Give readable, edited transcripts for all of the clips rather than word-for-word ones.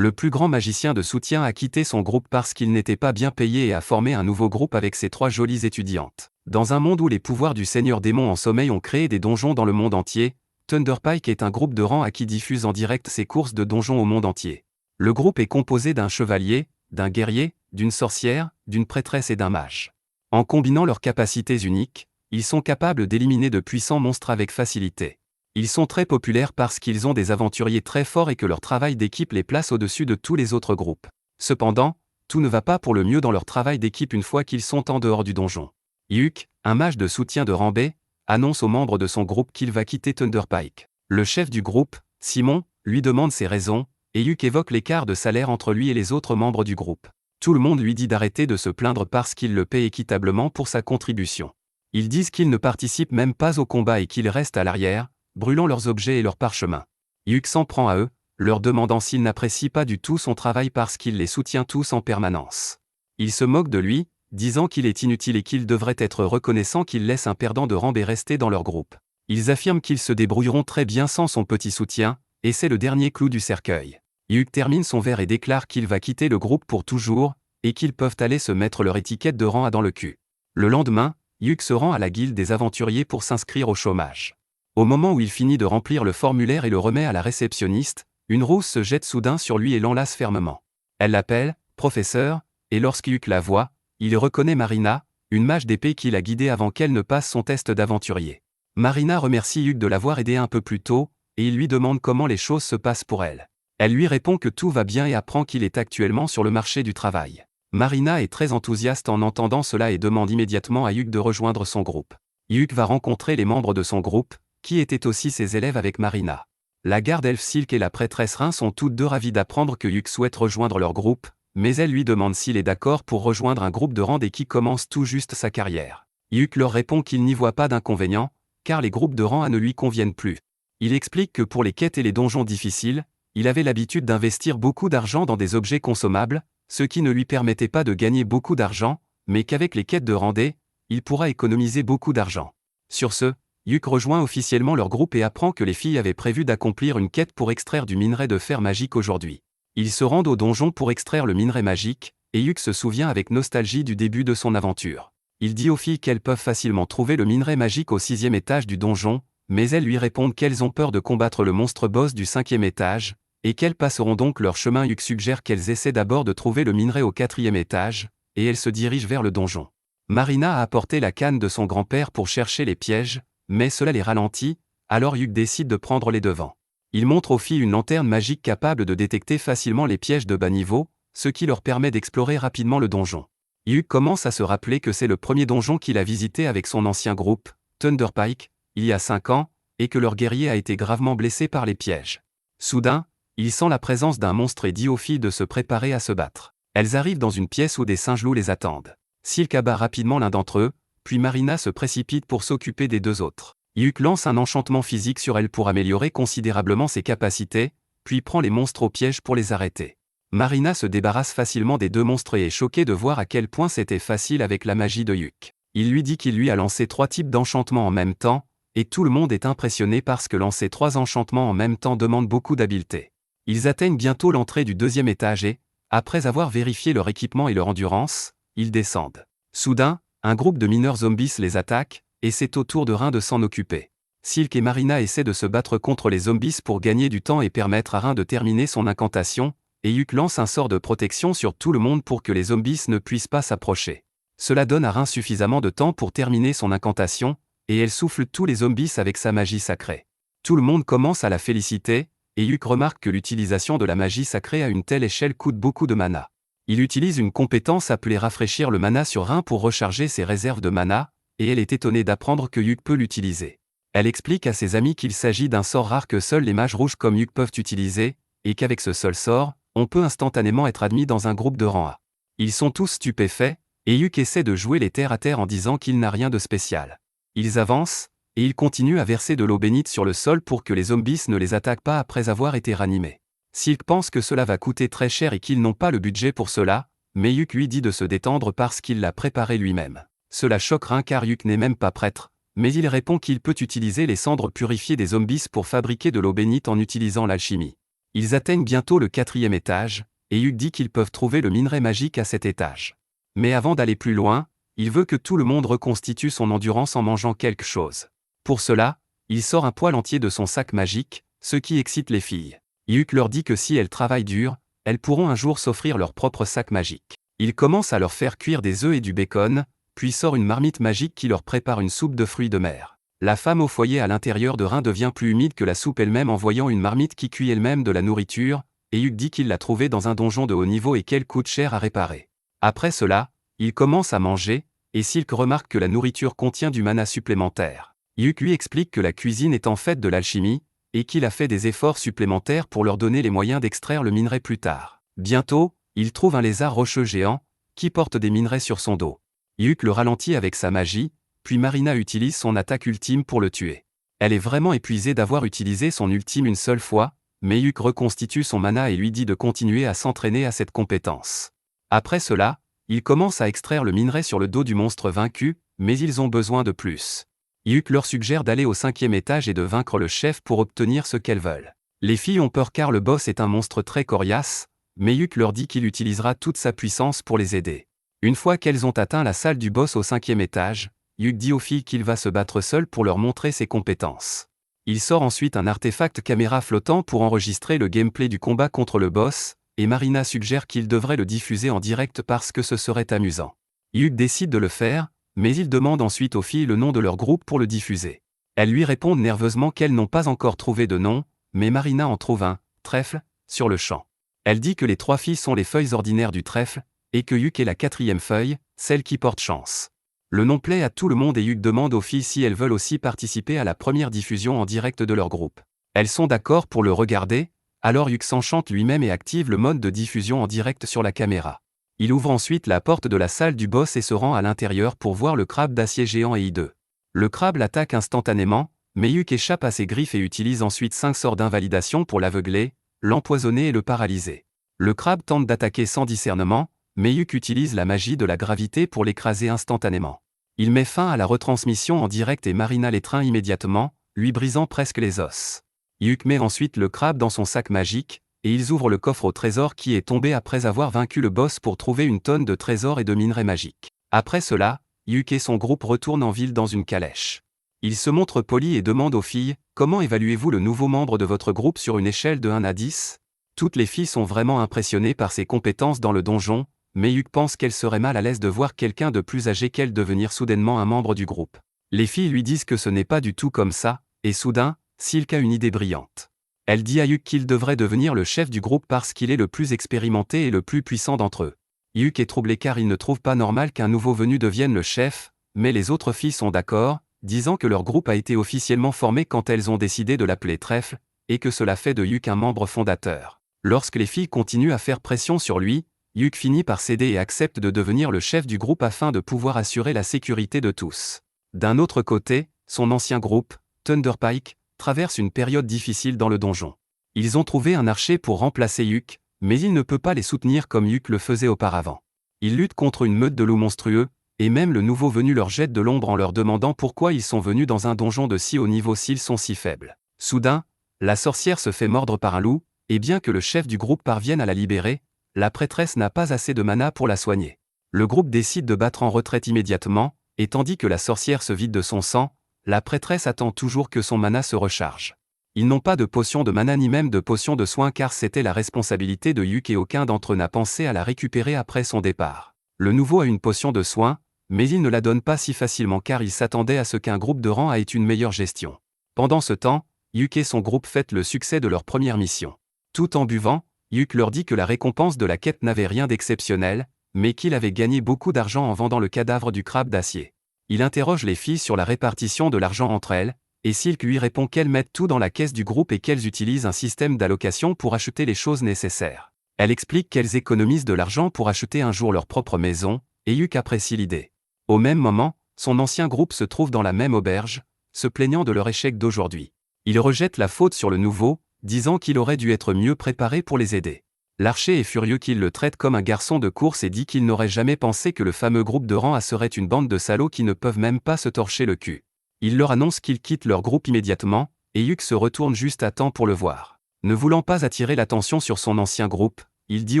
Le plus grand magicien de soutien a quitté son groupe parce qu'il n'était pas bien payé et a formé un nouveau groupe avec ses 3 jolies étudiantes. Dans un monde où les pouvoirs du seigneur démon en sommeil ont créé des donjons dans le monde entier, Thunderpike est un groupe de rang à qui diffuse en direct ses courses de donjons au monde entier. Le groupe est composé d'un chevalier, d'un guerrier, d'une sorcière, d'une prêtresse et d'un mage. En combinant leurs capacités uniques, ils sont capables d'éliminer de puissants monstres avec facilité. Ils sont très populaires parce qu'ils ont des aventuriers très forts et que leur travail d'équipe les place au-dessus de tous les autres groupes. Cependant, tout ne va pas pour le mieux dans leur travail d'équipe une fois qu'ils sont en dehors du donjon. Yuk, un mage de soutien de rang B, annonce aux membres de son groupe qu'il va quitter Thunderpike. Le chef du groupe, Simon, lui demande ses raisons, et Yuk évoque l'écart de salaire entre lui et les autres membres du groupe. Tout le monde lui dit d'arrêter de se plaindre parce qu'il le paie équitablement pour sa contribution. Ils disent qu'ils ne participent même pas au combat et qu'ils restent à l'arrière, brûlant leurs objets et leurs parchemins. Yuk s'en prend à eux, leur demandant s'ils n'apprécient pas du tout son travail parce qu'il les soutient tous en permanence. Ils se moquent de lui, disant qu'il est inutile et qu'ils devraient être reconnaissants qu'il laisse un perdant de rang B rester dans leur groupe. Ils affirment qu'ils se débrouilleront très bien sans son petit soutien, et c'est le dernier clou du cercueil. Yuk termine son verre et déclare qu'il va quitter le groupe pour toujours, et qu'ils peuvent aller se mettre leur étiquette de rang A dans le cul. Le lendemain, Yuk se rend à la guilde des aventuriers pour s'inscrire au chômage. Au moment où il finit de remplir le formulaire et le remet à la réceptionniste, une rose se jette soudain sur lui et l'enlace fermement. Elle l'appelle « Professeur », et lorsque Yuk la voit, il reconnaît Marina, une mage d'épée qui l'a guidée avant qu'elle ne passe son test d'aventurier. Marina remercie Yuk de l'avoir aidé un peu plus tôt, et il lui demande comment les choses se passent pour elle. Elle lui répond que tout va bien et apprend qu'il est actuellement sur le marché du travail. Marina est très enthousiaste en entendant cela et demande immédiatement à Yuk de rejoindre son groupe. Yuk va rencontrer les membres de son groupe, qui étaient aussi ses élèves avec Marina. La garde elfe Silk et la prêtresse Rin sont toutes deux ravies d'apprendre que Yuk souhaite rejoindre leur groupe, mais elle lui demande s'il est d'accord pour rejoindre un groupe de rang D qui commence tout juste sa carrière. Yuk leur répond qu'il n'y voit pas d'inconvénient, car les groupes de rang A ne lui conviennent plus. Il explique que pour les quêtes et les donjons difficiles, il avait l'habitude d'investir beaucoup d'argent dans des objets consommables, ce qui ne lui permettait pas de gagner beaucoup d'argent, mais qu'avec les quêtes de rang D, il pourra économiser beaucoup d'argent. Sur ce, Yuk rejoint officiellement leur groupe et apprend que les filles avaient prévu d'accomplir une quête pour extraire du minerai de fer magique aujourd'hui. Ils se rendent au donjon pour extraire le minerai magique, et Yuk se souvient avec nostalgie du début de son aventure. Il dit aux filles qu'elles peuvent facilement trouver le minerai magique au 6e étage du donjon, mais elles lui répondent qu'elles ont peur de combattre le monstre boss du 5e étage, et qu'elles passeront donc leur chemin. Yuk suggère qu'elles essaient d'abord de trouver le minerai au 4e étage, et elles se dirigent vers le donjon. Marina a apporté la canne de son grand-père pour chercher les pièges, mais cela les ralentit, alors Yuk décide de prendre les devants. Il montre aux filles une lanterne magique capable de détecter facilement les pièges de bas niveau, ce qui leur permet d'explorer rapidement le donjon. Yuk commence à se rappeler que c'est le premier donjon qu'il a visité avec son ancien groupe, Thunderpike, il y a 5 ans, et que leur guerrier a été gravement blessé par les pièges. Soudain, il sent la présence d'un monstre et dit aux filles de se préparer à se battre. Elles arrivent dans une pièce où des singes loups les attendent. Silk abat rapidement l'un d'entre eux, puis Marina se précipite pour s'occuper des 2 autres. Yuk lance un enchantement physique sur elle pour améliorer considérablement ses capacités, puis prend les monstres au piège pour les arrêter. Marina se débarrasse facilement des 2 monstres et est choquée de voir à quel point c'était facile avec la magie de Yuk. Il lui dit qu'il lui a lancé 3 types d'enchantements en même temps, et tout le monde est impressionné parce que lancer 3 enchantements en même temps demande beaucoup d'habileté. Ils atteignent bientôt l'entrée du 2e étage et, après avoir vérifié leur équipement et leur endurance, ils descendent. Soudain, un groupe de mineurs zombies les attaque, et c'est au tour de Rin de s'en occuper. Silk et Marina essaient de se battre contre les zombies pour gagner du temps et permettre à Rin de terminer son incantation, et Yuk lance un sort de protection sur tout le monde pour que les zombies ne puissent pas s'approcher. Cela donne à Rin suffisamment de temps pour terminer son incantation, et elle souffle tous les zombies avec sa magie sacrée. Tout le monde commence à la féliciter, et Yuk remarque que l'utilisation de la magie sacrée à une telle échelle coûte beaucoup de mana. Il utilise une compétence appelée rafraîchir le mana sur Rin pour recharger ses réserves de mana, et elle est étonnée d'apprendre que Yuk peut l'utiliser. Elle explique à ses amis qu'il s'agit d'un sort rare que seuls les mages rouges comme Yuk peuvent utiliser, et qu'avec ce seul sort, on peut instantanément être admis dans un groupe de rang A. Ils sont tous stupéfaits, et Yuk essaie de jouer les terre à terre en disant qu'il n'a rien de spécial. Ils avancent, et ils continuent à verser de l'eau bénite sur le sol pour que les zombies ne les attaquent pas après avoir été ranimés. Silk pense que cela va coûter très cher et qu'ils n'ont pas le budget pour cela, mais Yuk lui dit de se détendre parce qu'il l'a préparé lui-même. Cela choque Rin car Yuk n'est même pas prêtre, mais il répond qu'il peut utiliser les cendres purifiées des zombies pour fabriquer de l'eau bénite en utilisant l'alchimie. Ils atteignent bientôt le 4e étage, et Yuk dit qu'ils peuvent trouver le minerai magique à cet étage. Mais avant d'aller plus loin, il veut que tout le monde reconstitue son endurance en mangeant quelque chose. Pour cela, il sort un poêle entier de son sac magique, ce qui excite les filles. Yuk leur dit que si elles travaillent dur, elles pourront un jour s'offrir leur propre sac magique. Il commence à leur faire cuire des œufs et du bacon, puis sort une marmite magique qui leur prépare une soupe de fruits de mer. La femme au foyer à l'intérieur de Rhin devient plus humide que la soupe elle-même en voyant une marmite qui cuit elle-même de la nourriture, et Yuk dit qu'il l'a trouvée dans un donjon de haut niveau et qu'elle coûte cher à réparer. Après cela, il commence à manger, et Silk remarque que la nourriture contient du mana supplémentaire. Yuk lui explique que la cuisine est en fait de l'alchimie, et qu'il a fait des efforts supplémentaires pour leur donner les moyens d'extraire le minerai plus tard. Bientôt, il trouve un lézard rocheux géant, qui porte des minerais sur son dos. Yuk le ralentit avec sa magie, puis Marina utilise son attaque ultime pour le tuer. Elle est vraiment épuisée d'avoir utilisé son ultime une seule fois, mais Yuk reconstitue son mana et lui dit de continuer à s'entraîner à cette compétence. Après cela, ils commencent à extraire le minerai sur le dos du monstre vaincu, mais ils ont besoin de plus. Yuk leur suggère d'aller au 5e étage et de vaincre le chef pour obtenir ce qu'elles veulent. Les filles ont peur car le boss est un monstre très coriace, mais Yuk leur dit qu'il utilisera toute sa puissance pour les aider. Une fois qu'elles ont atteint la salle du boss au 5e étage, Yuk dit aux filles qu'il va se battre seul pour leur montrer ses compétences. Il sort ensuite un artefact caméra flottant pour enregistrer le gameplay du combat contre le boss, et Marina suggère qu'il devrait le diffuser en direct parce que ce serait amusant. Yuk décide de le faire, mais il demande ensuite aux filles le nom de leur groupe pour le diffuser. Elles lui répondent nerveusement qu'elles n'ont pas encore trouvé de nom, mais Marina en trouve un, trèfle, sur le champ. Elle dit que les 3 filles sont les feuilles ordinaires du trèfle, et que Yuk est la 4e feuille, celle qui porte chance. Le nom plaît à tout le monde et Yuk demande aux filles si elles veulent aussi participer à la première diffusion en direct de leur groupe. Elles sont d'accord pour le regarder, alors Yuk s'enchante lui-même et active le mode de diffusion en direct sur la caméra. Il ouvre ensuite la porte de la salle du boss et se rend à l'intérieur pour voir le crabe d'acier géant et hideux. Le crabe l'attaque instantanément, mais Yuk échappe à ses griffes et utilise ensuite 5 sorts d'invalidation pour l'aveugler, l'empoisonner et le paralyser. Le crabe tente d'attaquer sans discernement, mais Yuk utilise la magie de la gravité pour l'écraser instantanément. Il met fin à la retransmission en direct et Marina l'étreint immédiatement, lui brisant presque les os. Yuk met ensuite le crabe dans son sac magique, et ils ouvrent le coffre au trésor qui est tombé après avoir vaincu le boss pour trouver une tonne de trésors et de minerais magiques. Après cela, Yuk et son groupe retournent en ville dans une calèche. Ils se montrent polis et demandent aux filles « Comment évaluez-vous le nouveau membre de votre groupe sur une échelle de 1 à 10 ?» Toutes les filles sont vraiment impressionnées par ses compétences dans le donjon, mais Yuk pense qu'elle serait mal à l'aise de voir quelqu'un de plus âgé qu'elle devenir soudainement un membre du groupe. Les filles lui disent que ce n'est pas du tout comme ça, et soudain, Silk a une idée brillante. Elle dit à Yuk qu'il devrait devenir le chef du groupe parce qu'il est le plus expérimenté et le plus puissant d'entre eux. Yuk est troublé car il ne trouve pas normal qu'un nouveau venu devienne le chef, mais les autres filles sont d'accord, disant que leur groupe a été officiellement formé quand elles ont décidé de l'appeler Trèfle, et que cela fait de Yuk un membre fondateur. Lorsque les filles continuent à faire pression sur lui, Yuk finit par céder et accepte de devenir le chef du groupe afin de pouvoir assurer la sécurité de tous. D'un autre côté, son ancien groupe, Thunderpike, traverse une période difficile dans le donjon. Ils ont trouvé un archer pour remplacer Yuk, mais il ne peut pas les soutenir comme Yuk le faisait auparavant. Ils luttent contre une meute de loups monstrueux, et même le nouveau venu leur jette de l'ombre en leur demandant pourquoi ils sont venus dans un donjon de si haut niveau s'ils sont si faibles. Soudain, la sorcière se fait mordre par un loup, et bien que le chef du groupe parvienne à la libérer, la prêtresse n'a pas assez de mana pour la soigner. Le groupe décide de battre en retraite immédiatement, et tandis que la sorcière se vide de son sang, la prêtresse attend toujours que son mana se recharge. Ils n'ont pas de potion de mana ni même de potion de soin car c'était la responsabilité de Yuk et aucun d'entre eux n'a pensé à la récupérer après son départ. Le nouveau a une potion de soin, mais il ne la donne pas si facilement car il s'attendait à ce qu'un groupe de rang ait une meilleure gestion. Pendant ce temps, Yuk et son groupe fêtent le succès de leur première mission. Tout en buvant, Yuk leur dit que la récompense de la quête n'avait rien d'exceptionnel, mais qu'il avait gagné beaucoup d'argent en vendant le cadavre du crabe d'acier. Il interroge les filles sur la répartition de l'argent entre elles, et Silk lui répond qu'elles mettent tout dans la caisse du groupe et qu'elles utilisent un système d'allocation pour acheter les choses nécessaires. Elle explique qu'elles économisent de l'argent pour acheter un jour leur propre maison, et Yuk apprécie l'idée. Au même moment, son ancien groupe se trouve dans la même auberge, se plaignant de leur échec d'aujourd'hui. Il rejette la faute sur le nouveau, disant qu'il aurait dû être mieux préparé pour les aider. L'archer est furieux qu'il le traite comme un garçon de course et dit qu'il n'aurait jamais pensé que le fameux groupe de rang A serait une bande de salauds qui ne peuvent même pas se torcher le cul. Il leur annonce qu'ils quittent leur groupe immédiatement, et Yuk se retourne juste à temps pour le voir. Ne voulant pas attirer l'attention sur son ancien groupe, il dit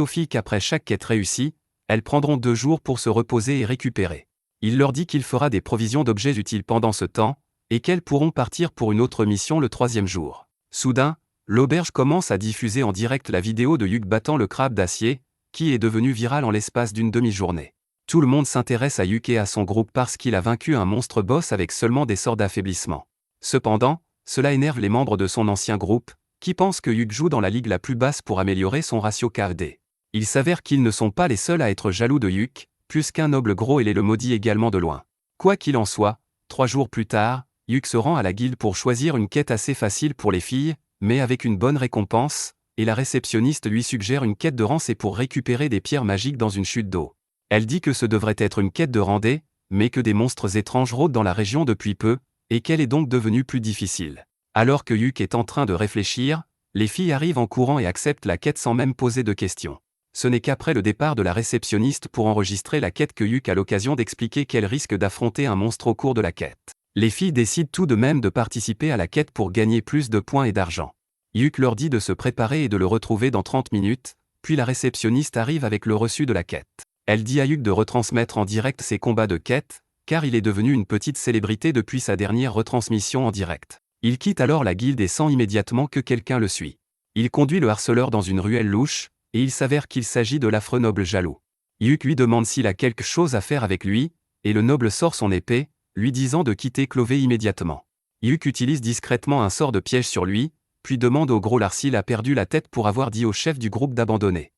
aux filles qu'après chaque quête réussie, elles prendront 2 jours pour se reposer et récupérer. Il leur dit qu'il fera des provisions d'objets utiles pendant ce temps, et qu'elles pourront partir pour une autre mission le 3e jour. Soudain, l'auberge commence à diffuser en direct la vidéo de Hyuk battant le crabe d'acier, qui est devenu viral en l'espace d'une demi-journée. Tout le monde s'intéresse à Hyuk et à son groupe parce qu'il a vaincu un monstre boss avec seulement des sorts d'affaiblissement. Cependant, cela énerve les membres de son ancien groupe, qui pensent que Hyuk joue dans la ligue la plus basse pour améliorer son ratio KD. Il s'avère qu'ils ne sont pas les seuls à être jaloux de Hyuk, puisqu'un noble gros et le maudit également de loin. Quoi qu'il en soit, 3 jours plus tard, Hyuk se rend à la guilde pour choisir une quête assez facile pour les filles, mais avec une bonne récompense, et la réceptionniste lui suggère une quête de rang, c'est pour récupérer des pierres magiques dans une chute d'eau. Elle dit que ce devrait être une quête de randée, mais que des monstres étranges rôdent dans la région depuis peu, et qu'elle est donc devenue plus difficile. Alors que Hyuk est en train de réfléchir, les filles arrivent en courant et acceptent la quête sans même poser de questions. Ce n'est qu'après le départ de la réceptionniste pour enregistrer la quête que Hyuk a l'occasion d'expliquer qu'elle risque d'affronter un monstre au cours de la quête. Les filles décident tout de même de participer à la quête pour gagner plus de points et d'argent. Hyuk leur dit de se préparer et de le retrouver dans 30 minutes, puis la réceptionniste arrive avec le reçu de la quête. Elle dit à Hyuk de retransmettre en direct ses combats de quête, car il est devenu une petite célébrité depuis sa dernière retransmission en direct. Il quitte alors la guilde et sent immédiatement que quelqu'un le suit. Il conduit le harceleur dans une ruelle louche, et il s'avère qu'il s'agit de l'affreux noble jaloux. Hyuk lui demande s'il a quelque chose à faire avec lui, et le noble sort son épée, lui disant de quitter Clovey immédiatement. Hyuk utilise discrètement un sort de piège sur lui, puis demande au gros s'il a perdu la tête pour avoir dit au chef du groupe d'abandonner.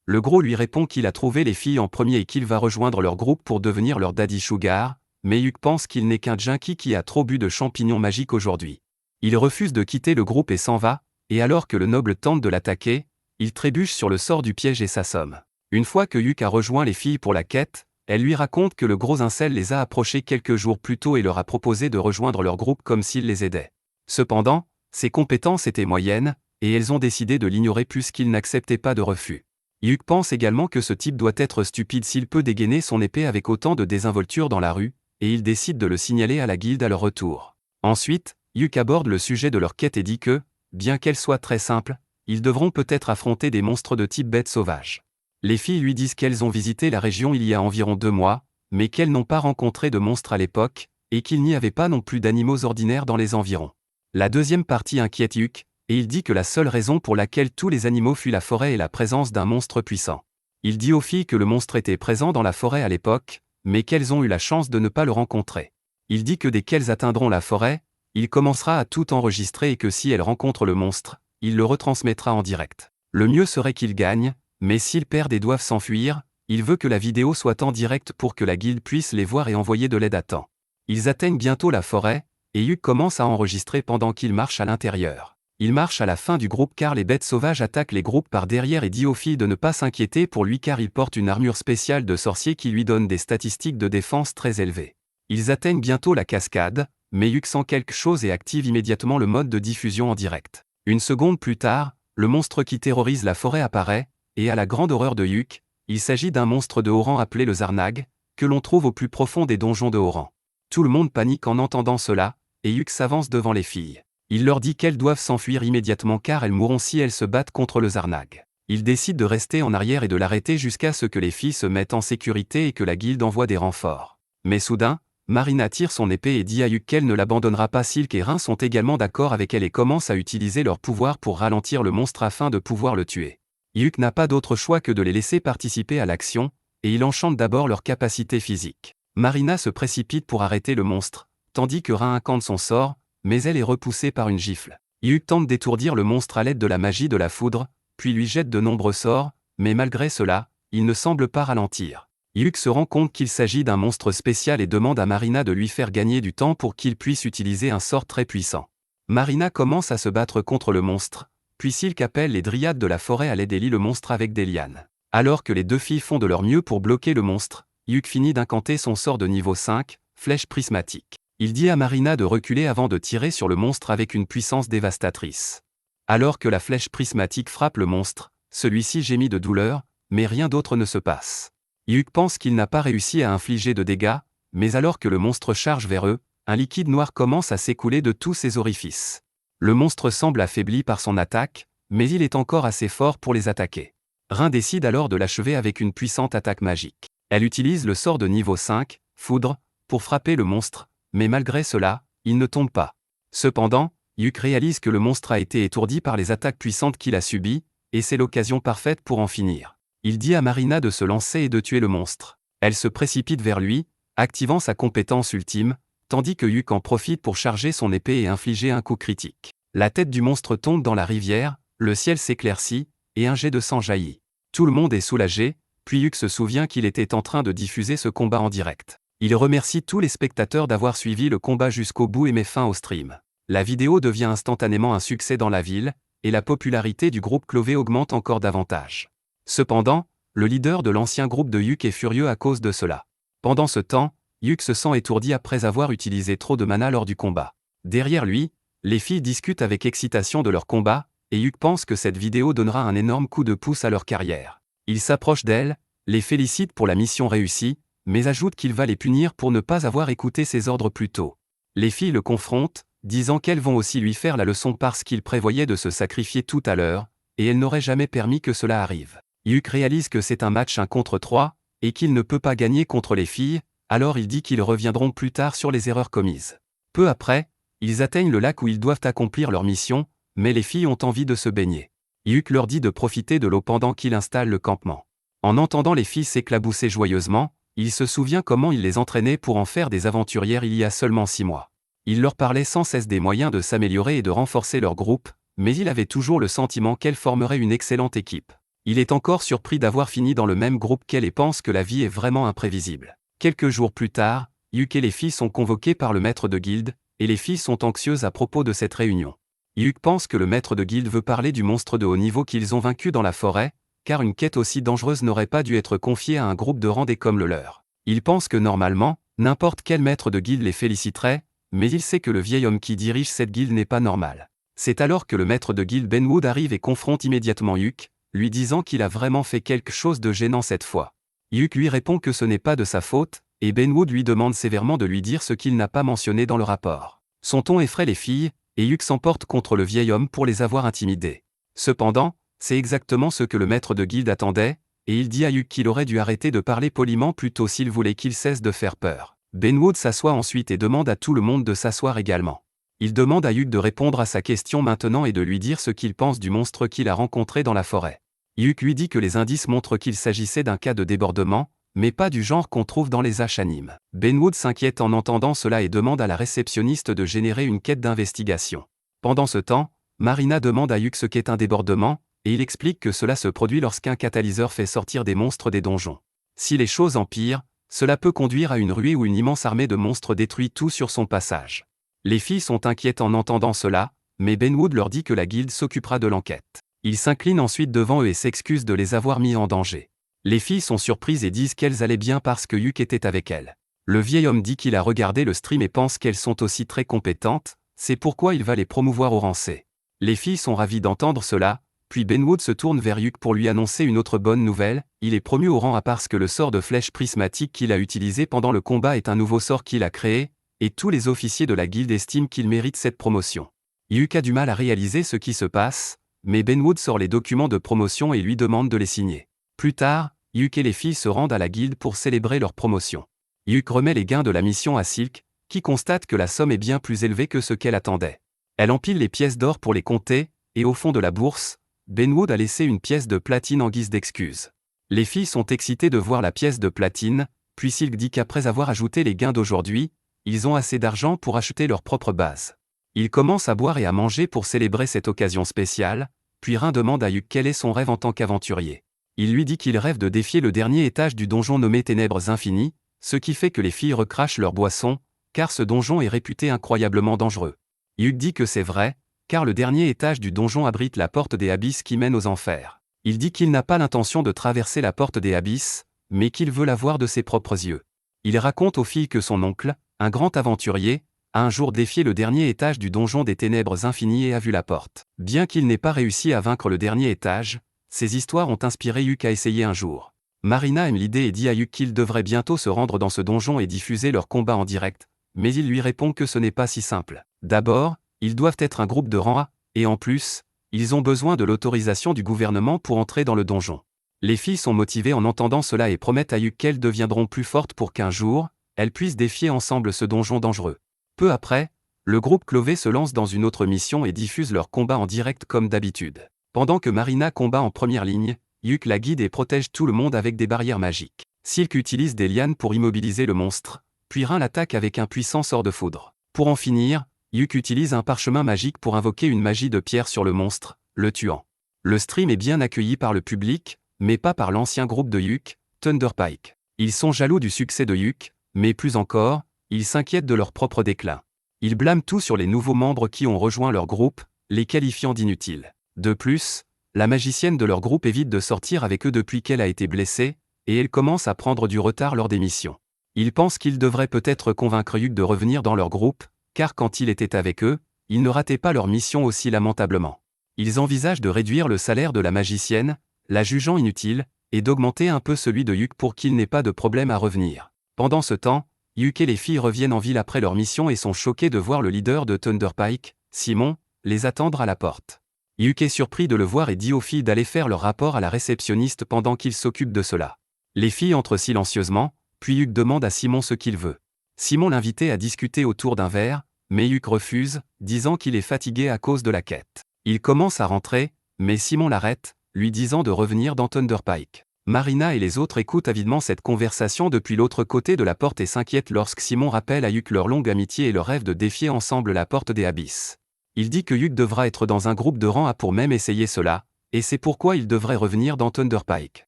Le gros lui répond qu'il a trouvé les filles en premier et qu'il va rejoindre leur groupe pour devenir leur daddy sugar, mais Hyuk pense qu'il n'est qu'un junkie qui a trop bu de champignons magiques aujourd'hui. Il refuse de quitter le groupe et s'en va, et alors que le noble tente de l'attaquer, il trébuche sur le sort du piège et s'assomme. Une fois que Hyuk a rejoint les filles pour la quête, elle lui raconte que le gros incel les a approchés quelques jours plus tôt et leur a proposé de rejoindre leur groupe comme s'il les aidait. Cependant, ses compétences étaient moyennes, et elles ont décidé de l'ignorer puisqu'il n'acceptait pas de refus. Hyuk pense également que ce type doit être stupide s'il peut dégainer son épée avec autant de désinvolture dans la rue, et il décide de le signaler à la guilde à leur retour. Ensuite, Hyuk aborde le sujet de leur quête et dit que, bien qu'elle soit très simple, ils devront peut-être affronter des monstres de type bête sauvage. Les filles lui disent qu'elles ont visité la région il y a environ 2 mois, mais qu'elles n'ont pas rencontré de monstres à l'époque, et qu'il n'y avait pas non plus d'animaux ordinaires dans les environs. La deuxième partie inquiète Hyuk, et il dit que la seule raison pour laquelle tous les animaux fuient la forêt est la présence d'un monstre puissant. Il dit aux filles que le monstre était présent dans la forêt à l'époque, mais qu'elles ont eu la chance de ne pas le rencontrer. Il dit que dès qu'elles atteindront la forêt, il commencera à tout enregistrer et que si elles rencontrent le monstre, il le retransmettra en direct. Le mieux serait qu'ils gagnent, mais s'ils perdent et doivent s'enfuir, il veut que la vidéo soit en direct pour que la guilde puisse les voir et envoyer de l'aide à temps. Ils atteignent bientôt la forêt, et Hyuk commence à enregistrer pendant qu'il marche à l'intérieur. Il marche à la fin du groupe car les bêtes sauvages attaquent les groupes par derrière et dit aux filles de ne pas s'inquiéter pour lui car il porte une armure spéciale de sorcier qui lui donne des statistiques de défense très élevées. Ils atteignent bientôt la cascade, mais Hyuk sent quelque chose et active immédiatement le mode de diffusion en direct. Une seconde plus tard, le monstre qui terrorise la forêt apparaît, et à la grande horreur de Hyuk, il s'agit d'un monstre de haut rang appelé le Zarnag, que l'on trouve au plus profond des donjons de haut rang. Tout le monde panique en entendant cela, et Hyuk s'avance devant les filles. Il leur dit qu'elles doivent s'enfuir immédiatement car elles mourront si elles se battent contre le Zarnag. Il décide de rester en arrière et de l'arrêter jusqu'à ce que les filles se mettent en sécurité et que la guilde envoie des renforts. Mais soudain, Marina tire son épée et dit à Hyuk qu'elle ne l'abandonnera pas. Silk et Rin sont également d'accord avec elle et commencent à utiliser leur pouvoir pour ralentir le monstre afin de pouvoir le tuer. Hyuk n'a pas d'autre choix que de les laisser participer à l'action, et il enchante d'abord leur capacité physique. Marina se précipite pour arrêter le monstre, tandis que Rin incante son sort, mais elle est repoussée par une gifle. Hyuk tente d'étourdir le monstre à l'aide de la magie de la foudre, puis lui jette de nombreux sorts, mais malgré cela, il ne semble pas ralentir. Hyuk se rend compte qu'il s'agit d'un monstre spécial et demande à Marina de lui faire gagner du temps pour qu'il puisse utiliser un sort très puissant. Marina commence à se battre contre le monstre, puis Silk appelle les dryades de la forêt à l'aide et lie le monstre avec des lianes. Alors que les deux filles font de leur mieux pour bloquer le monstre, Hyuk finit d'incanter son sort de niveau 5, flèche prismatique. Il dit à Marina de reculer avant de tirer sur le monstre avec une puissance dévastatrice. Alors que la flèche prismatique frappe le monstre, celui-ci gémit de douleur, mais rien d'autre ne se passe. Hyuk pense qu'il n'a pas réussi à infliger de dégâts, mais alors que le monstre charge vers eux, un liquide noir commence à s'écouler de tous ses orifices. Le monstre semble affaibli par son attaque, mais il est encore assez fort pour les attaquer. Rin décide alors de l'achever avec une puissante attaque magique. Elle utilise le sort de niveau 5, Foudre, pour frapper le monstre, mais malgré cela, il ne tombe pas. Cependant, Yuk réalise que le monstre a été étourdi par les attaques puissantes qu'il a subies, et c'est l'occasion parfaite pour en finir. Il dit à Marina de se lancer et de tuer le monstre. Elle se précipite vers lui, activant sa compétence ultime, tandis que Yuk en profite pour charger son épée et infliger un coup critique. La tête du monstre tombe dans la rivière, le ciel s'éclaircit, et un jet de sang jaillit. Tout le monde est soulagé, puis Yuk se souvient qu'il était en train de diffuser ce combat en direct. Il remercie tous les spectateurs d'avoir suivi le combat jusqu'au bout et met fin au stream. La vidéo devient instantanément un succès dans la ville, et la popularité du groupe Clové augmente encore davantage. Cependant, le leader de l'ancien groupe de Yuk est furieux à cause de cela. Pendant ce temps, Yuk se sent étourdi après avoir utilisé trop de mana lors du combat. Derrière lui, les filles discutent avec excitation de leur combat, et Yuk pense que cette vidéo donnera un énorme coup de pouce à leur carrière. Il s'approche d'elles, les félicite pour la mission réussie, mais ajoute qu'il va les punir pour ne pas avoir écouté ses ordres plus tôt. Les filles le confrontent, disant qu'elles vont aussi lui faire la leçon parce qu'il prévoyait de se sacrifier tout à l'heure, et elle n'aurait jamais permis que cela arrive. Yuk réalise que c'est un match 1 contre 3, et qu'il ne peut pas gagner contre les filles, alors il dit qu'ils reviendront plus tard sur les erreurs commises. Peu après, ils atteignent le lac où ils doivent accomplir leur mission, mais les filles ont envie de se baigner. Yuk leur dit de profiter de l'eau pendant qu'il installe le campement. En entendant les filles s'éclabousser joyeusement, il se souvient comment il les entraînait pour en faire des aventurières il y a seulement 6 mois. Il leur parlait sans cesse des moyens de s'améliorer et de renforcer leur groupe, mais il avait toujours le sentiment qu'elles formeraient une excellente équipe. Il est encore surpris d'avoir fini dans le même groupe qu'elle et pense que la vie est vraiment imprévisible. Quelques jours plus tard, Yuk et les filles sont convoquées par le maître de guilde, et les filles sont anxieuses à propos de cette réunion. Yuk pense que le maître de guilde veut parler du monstre de haut niveau qu'ils ont vaincu dans la forêt, car une quête aussi dangereuse n'aurait pas dû être confiée à un groupe de randés comme le leur. Il pense que normalement, n'importe quel maître de guilde les féliciterait, mais il sait que le vieil homme qui dirige cette guilde n'est pas normal. C'est alors que le maître de guilde Benwood arrive et confronte immédiatement Yuk, lui disant qu'il a vraiment fait quelque chose de gênant cette fois. Yuk lui répond que ce n'est pas de sa faute, et Benwood lui demande sévèrement de lui dire ce qu'il n'a pas mentionné dans le rapport. Son ton effraie les filles, et Yuk s'emporte contre le vieil homme pour les avoir intimidées. Cependant, c'est exactement ce que le maître de guilde attendait, et il dit à Yuk qu'il aurait dû arrêter de parler poliment plus tôt s'il voulait qu'il cesse de faire peur. Benwood s'assoit ensuite et demande à tout le monde de s'asseoir également. Il demande à Yuk de répondre à sa question maintenant et de lui dire ce qu'il pense du monstre qu'il a rencontré dans la forêt. Yuk lui dit que les indices montrent qu'il s'agissait d'un cas de débordement, mais pas du genre qu'on trouve dans les H-animes. Benwood s'inquiète en entendant cela et demande à la réceptionniste de générer une quête d'investigation. Pendant ce temps, Marina demande à Yuk ce qu'est un débordement, et il explique que cela se produit lorsqu'un catalyseur fait sortir des monstres des donjons. Si les choses empirent, cela peut conduire à une ruée où une immense armée de monstres détruit tout sur son passage. Les filles sont inquiètes en entendant cela, mais Benwood leur dit que la guilde s'occupera de l'enquête. Il s'incline ensuite devant eux et s'excuse de les avoir mis en danger. Les filles sont surprises et disent qu'elles allaient bien parce que Yuk était avec elles. Le vieil homme dit qu'il a regardé le stream et pense qu'elles sont aussi très compétentes, c'est pourquoi il va les promouvoir au rang C. Les filles sont ravies d'entendre cela, puis Benwood se tourne vers Yuk pour lui annoncer une autre bonne nouvelle, il est promu au rang A parce que le sort de flèche prismatique qu'il a utilisé pendant le combat est un nouveau sort qu'il a créé, et tous les officiers de la guilde estiment qu'il mérite cette promotion. Yuk a du mal à réaliser ce qui se passe, mais Benwood sort les documents de promotion et lui demande de les signer. Plus tard, Yuk et les filles se rendent à la guilde pour célébrer leur promotion. Yuk remet les gains de la mission à Silk, qui constate que la somme est bien plus élevée que ce qu'elle attendait. Elle empile les pièces d'or pour les compter, et au fond de la bourse, Benwood a laissé une pièce de platine en guise d'excuse. Les filles sont excitées de voir la pièce de platine, puis Silk dit qu'après avoir ajouté les gains d'aujourd'hui, ils ont assez d'argent pour acheter leur propre base. Ils commencent à boire et à manger pour célébrer cette occasion spéciale, puis Rin demande à Yuk quel est son rêve en tant qu'aventurier. Il lui dit qu'il rêve de défier le dernier étage du donjon nommé Ténèbres Infinies, ce qui fait que les filles recrachent leur boisson, car ce donjon est réputé incroyablement dangereux. Yuk dit que c'est vrai, car le dernier étage du donjon abrite la porte des abysses qui mène aux enfers. Il dit qu'il n'a pas l'intention de traverser la porte des abysses, mais qu'il veut la voir de ses propres yeux. Il raconte aux filles que son oncle, un grand aventurier, a un jour défié le dernier étage du donjon des Ténèbres Infinies et a vu la porte. Bien qu'il n'ait pas réussi à vaincre le dernier étage, ces histoires ont inspiré Yuk à essayer un jour. Marina aime l'idée et dit à Yuk qu'il devrait bientôt se rendre dans ce donjon et diffuser leur combat en direct, mais il lui répond que ce n'est pas si simple. D'abord, ils doivent être un groupe de rang A, et en plus, Ils ont besoin de l'autorisation du gouvernement pour entrer dans le donjon. Les filles sont motivées en entendant cela et promettent à Yuk qu'elles deviendront plus fortes pour qu'un jour, elles puissent défier ensemble ce donjon dangereux. Peu après, le groupe Clové se lance dans une autre mission et diffuse leur combat en direct comme d'habitude. Pendant que Marina combat en première ligne, Yuk la guide et protège tout le monde avec des barrières magiques. Silk utilise des lianes pour immobiliser le monstre, puis Rin l'attaque avec un puissant sort de foudre. Pour en finir, Yuk utilise un parchemin magique pour invoquer une magie de pierre sur le monstre, le tuant. Le stream est bien accueilli par le public, mais pas par l'ancien groupe de Yuk, Thunderpike. Ils sont jaloux du succès de Yuk, mais plus encore, ils s'inquiètent de leur propre déclin. Ils blâment tout sur les nouveaux membres qui ont rejoint leur groupe, les qualifiant d'inutiles. De plus, la magicienne de leur groupe évite de sortir avec eux depuis qu'elle a été blessée, et elle commence à prendre du retard lors des missions. Ils pensent qu'ils devraient peut-être convaincre Yuk de revenir dans leur groupe, car quand il était avec eux, ils ne rataient pas leur mission aussi lamentablement. Ils envisagent de réduire le salaire de la magicienne, la jugeant inutile, et d'augmenter un peu celui de Yuk pour qu'il n'ait pas de problème à revenir. Pendant ce temps, Yuk et les filles reviennent en ville après leur mission et sont choqués de voir le leader de Thunderpike, Simon, les attendre à la porte. Yuk est surpris de le voir et dit aux filles d'aller faire leur rapport à la réceptionniste pendant qu'il s'occupe de cela. Les filles entrent silencieusement, puis Yuk demande à Simon ce qu'il veut. Simon l'invitait à discuter autour d'un verre, mais Yuk refuse, disant qu'il est fatigué à cause de la quête. Il commence à rentrer, mais Simon l'arrête, lui disant de revenir dans Thunderpike. Marina et les autres écoutent avidement cette conversation depuis l'autre côté de la porte et s'inquiètent lorsque Simon rappelle à Yuk leur longue amitié et leur rêve de défier ensemble la porte des abysses. Il dit que Yuk devra être dans un groupe de rang A pour même essayer cela, et c'est pourquoi il devrait revenir dans Thunderpike.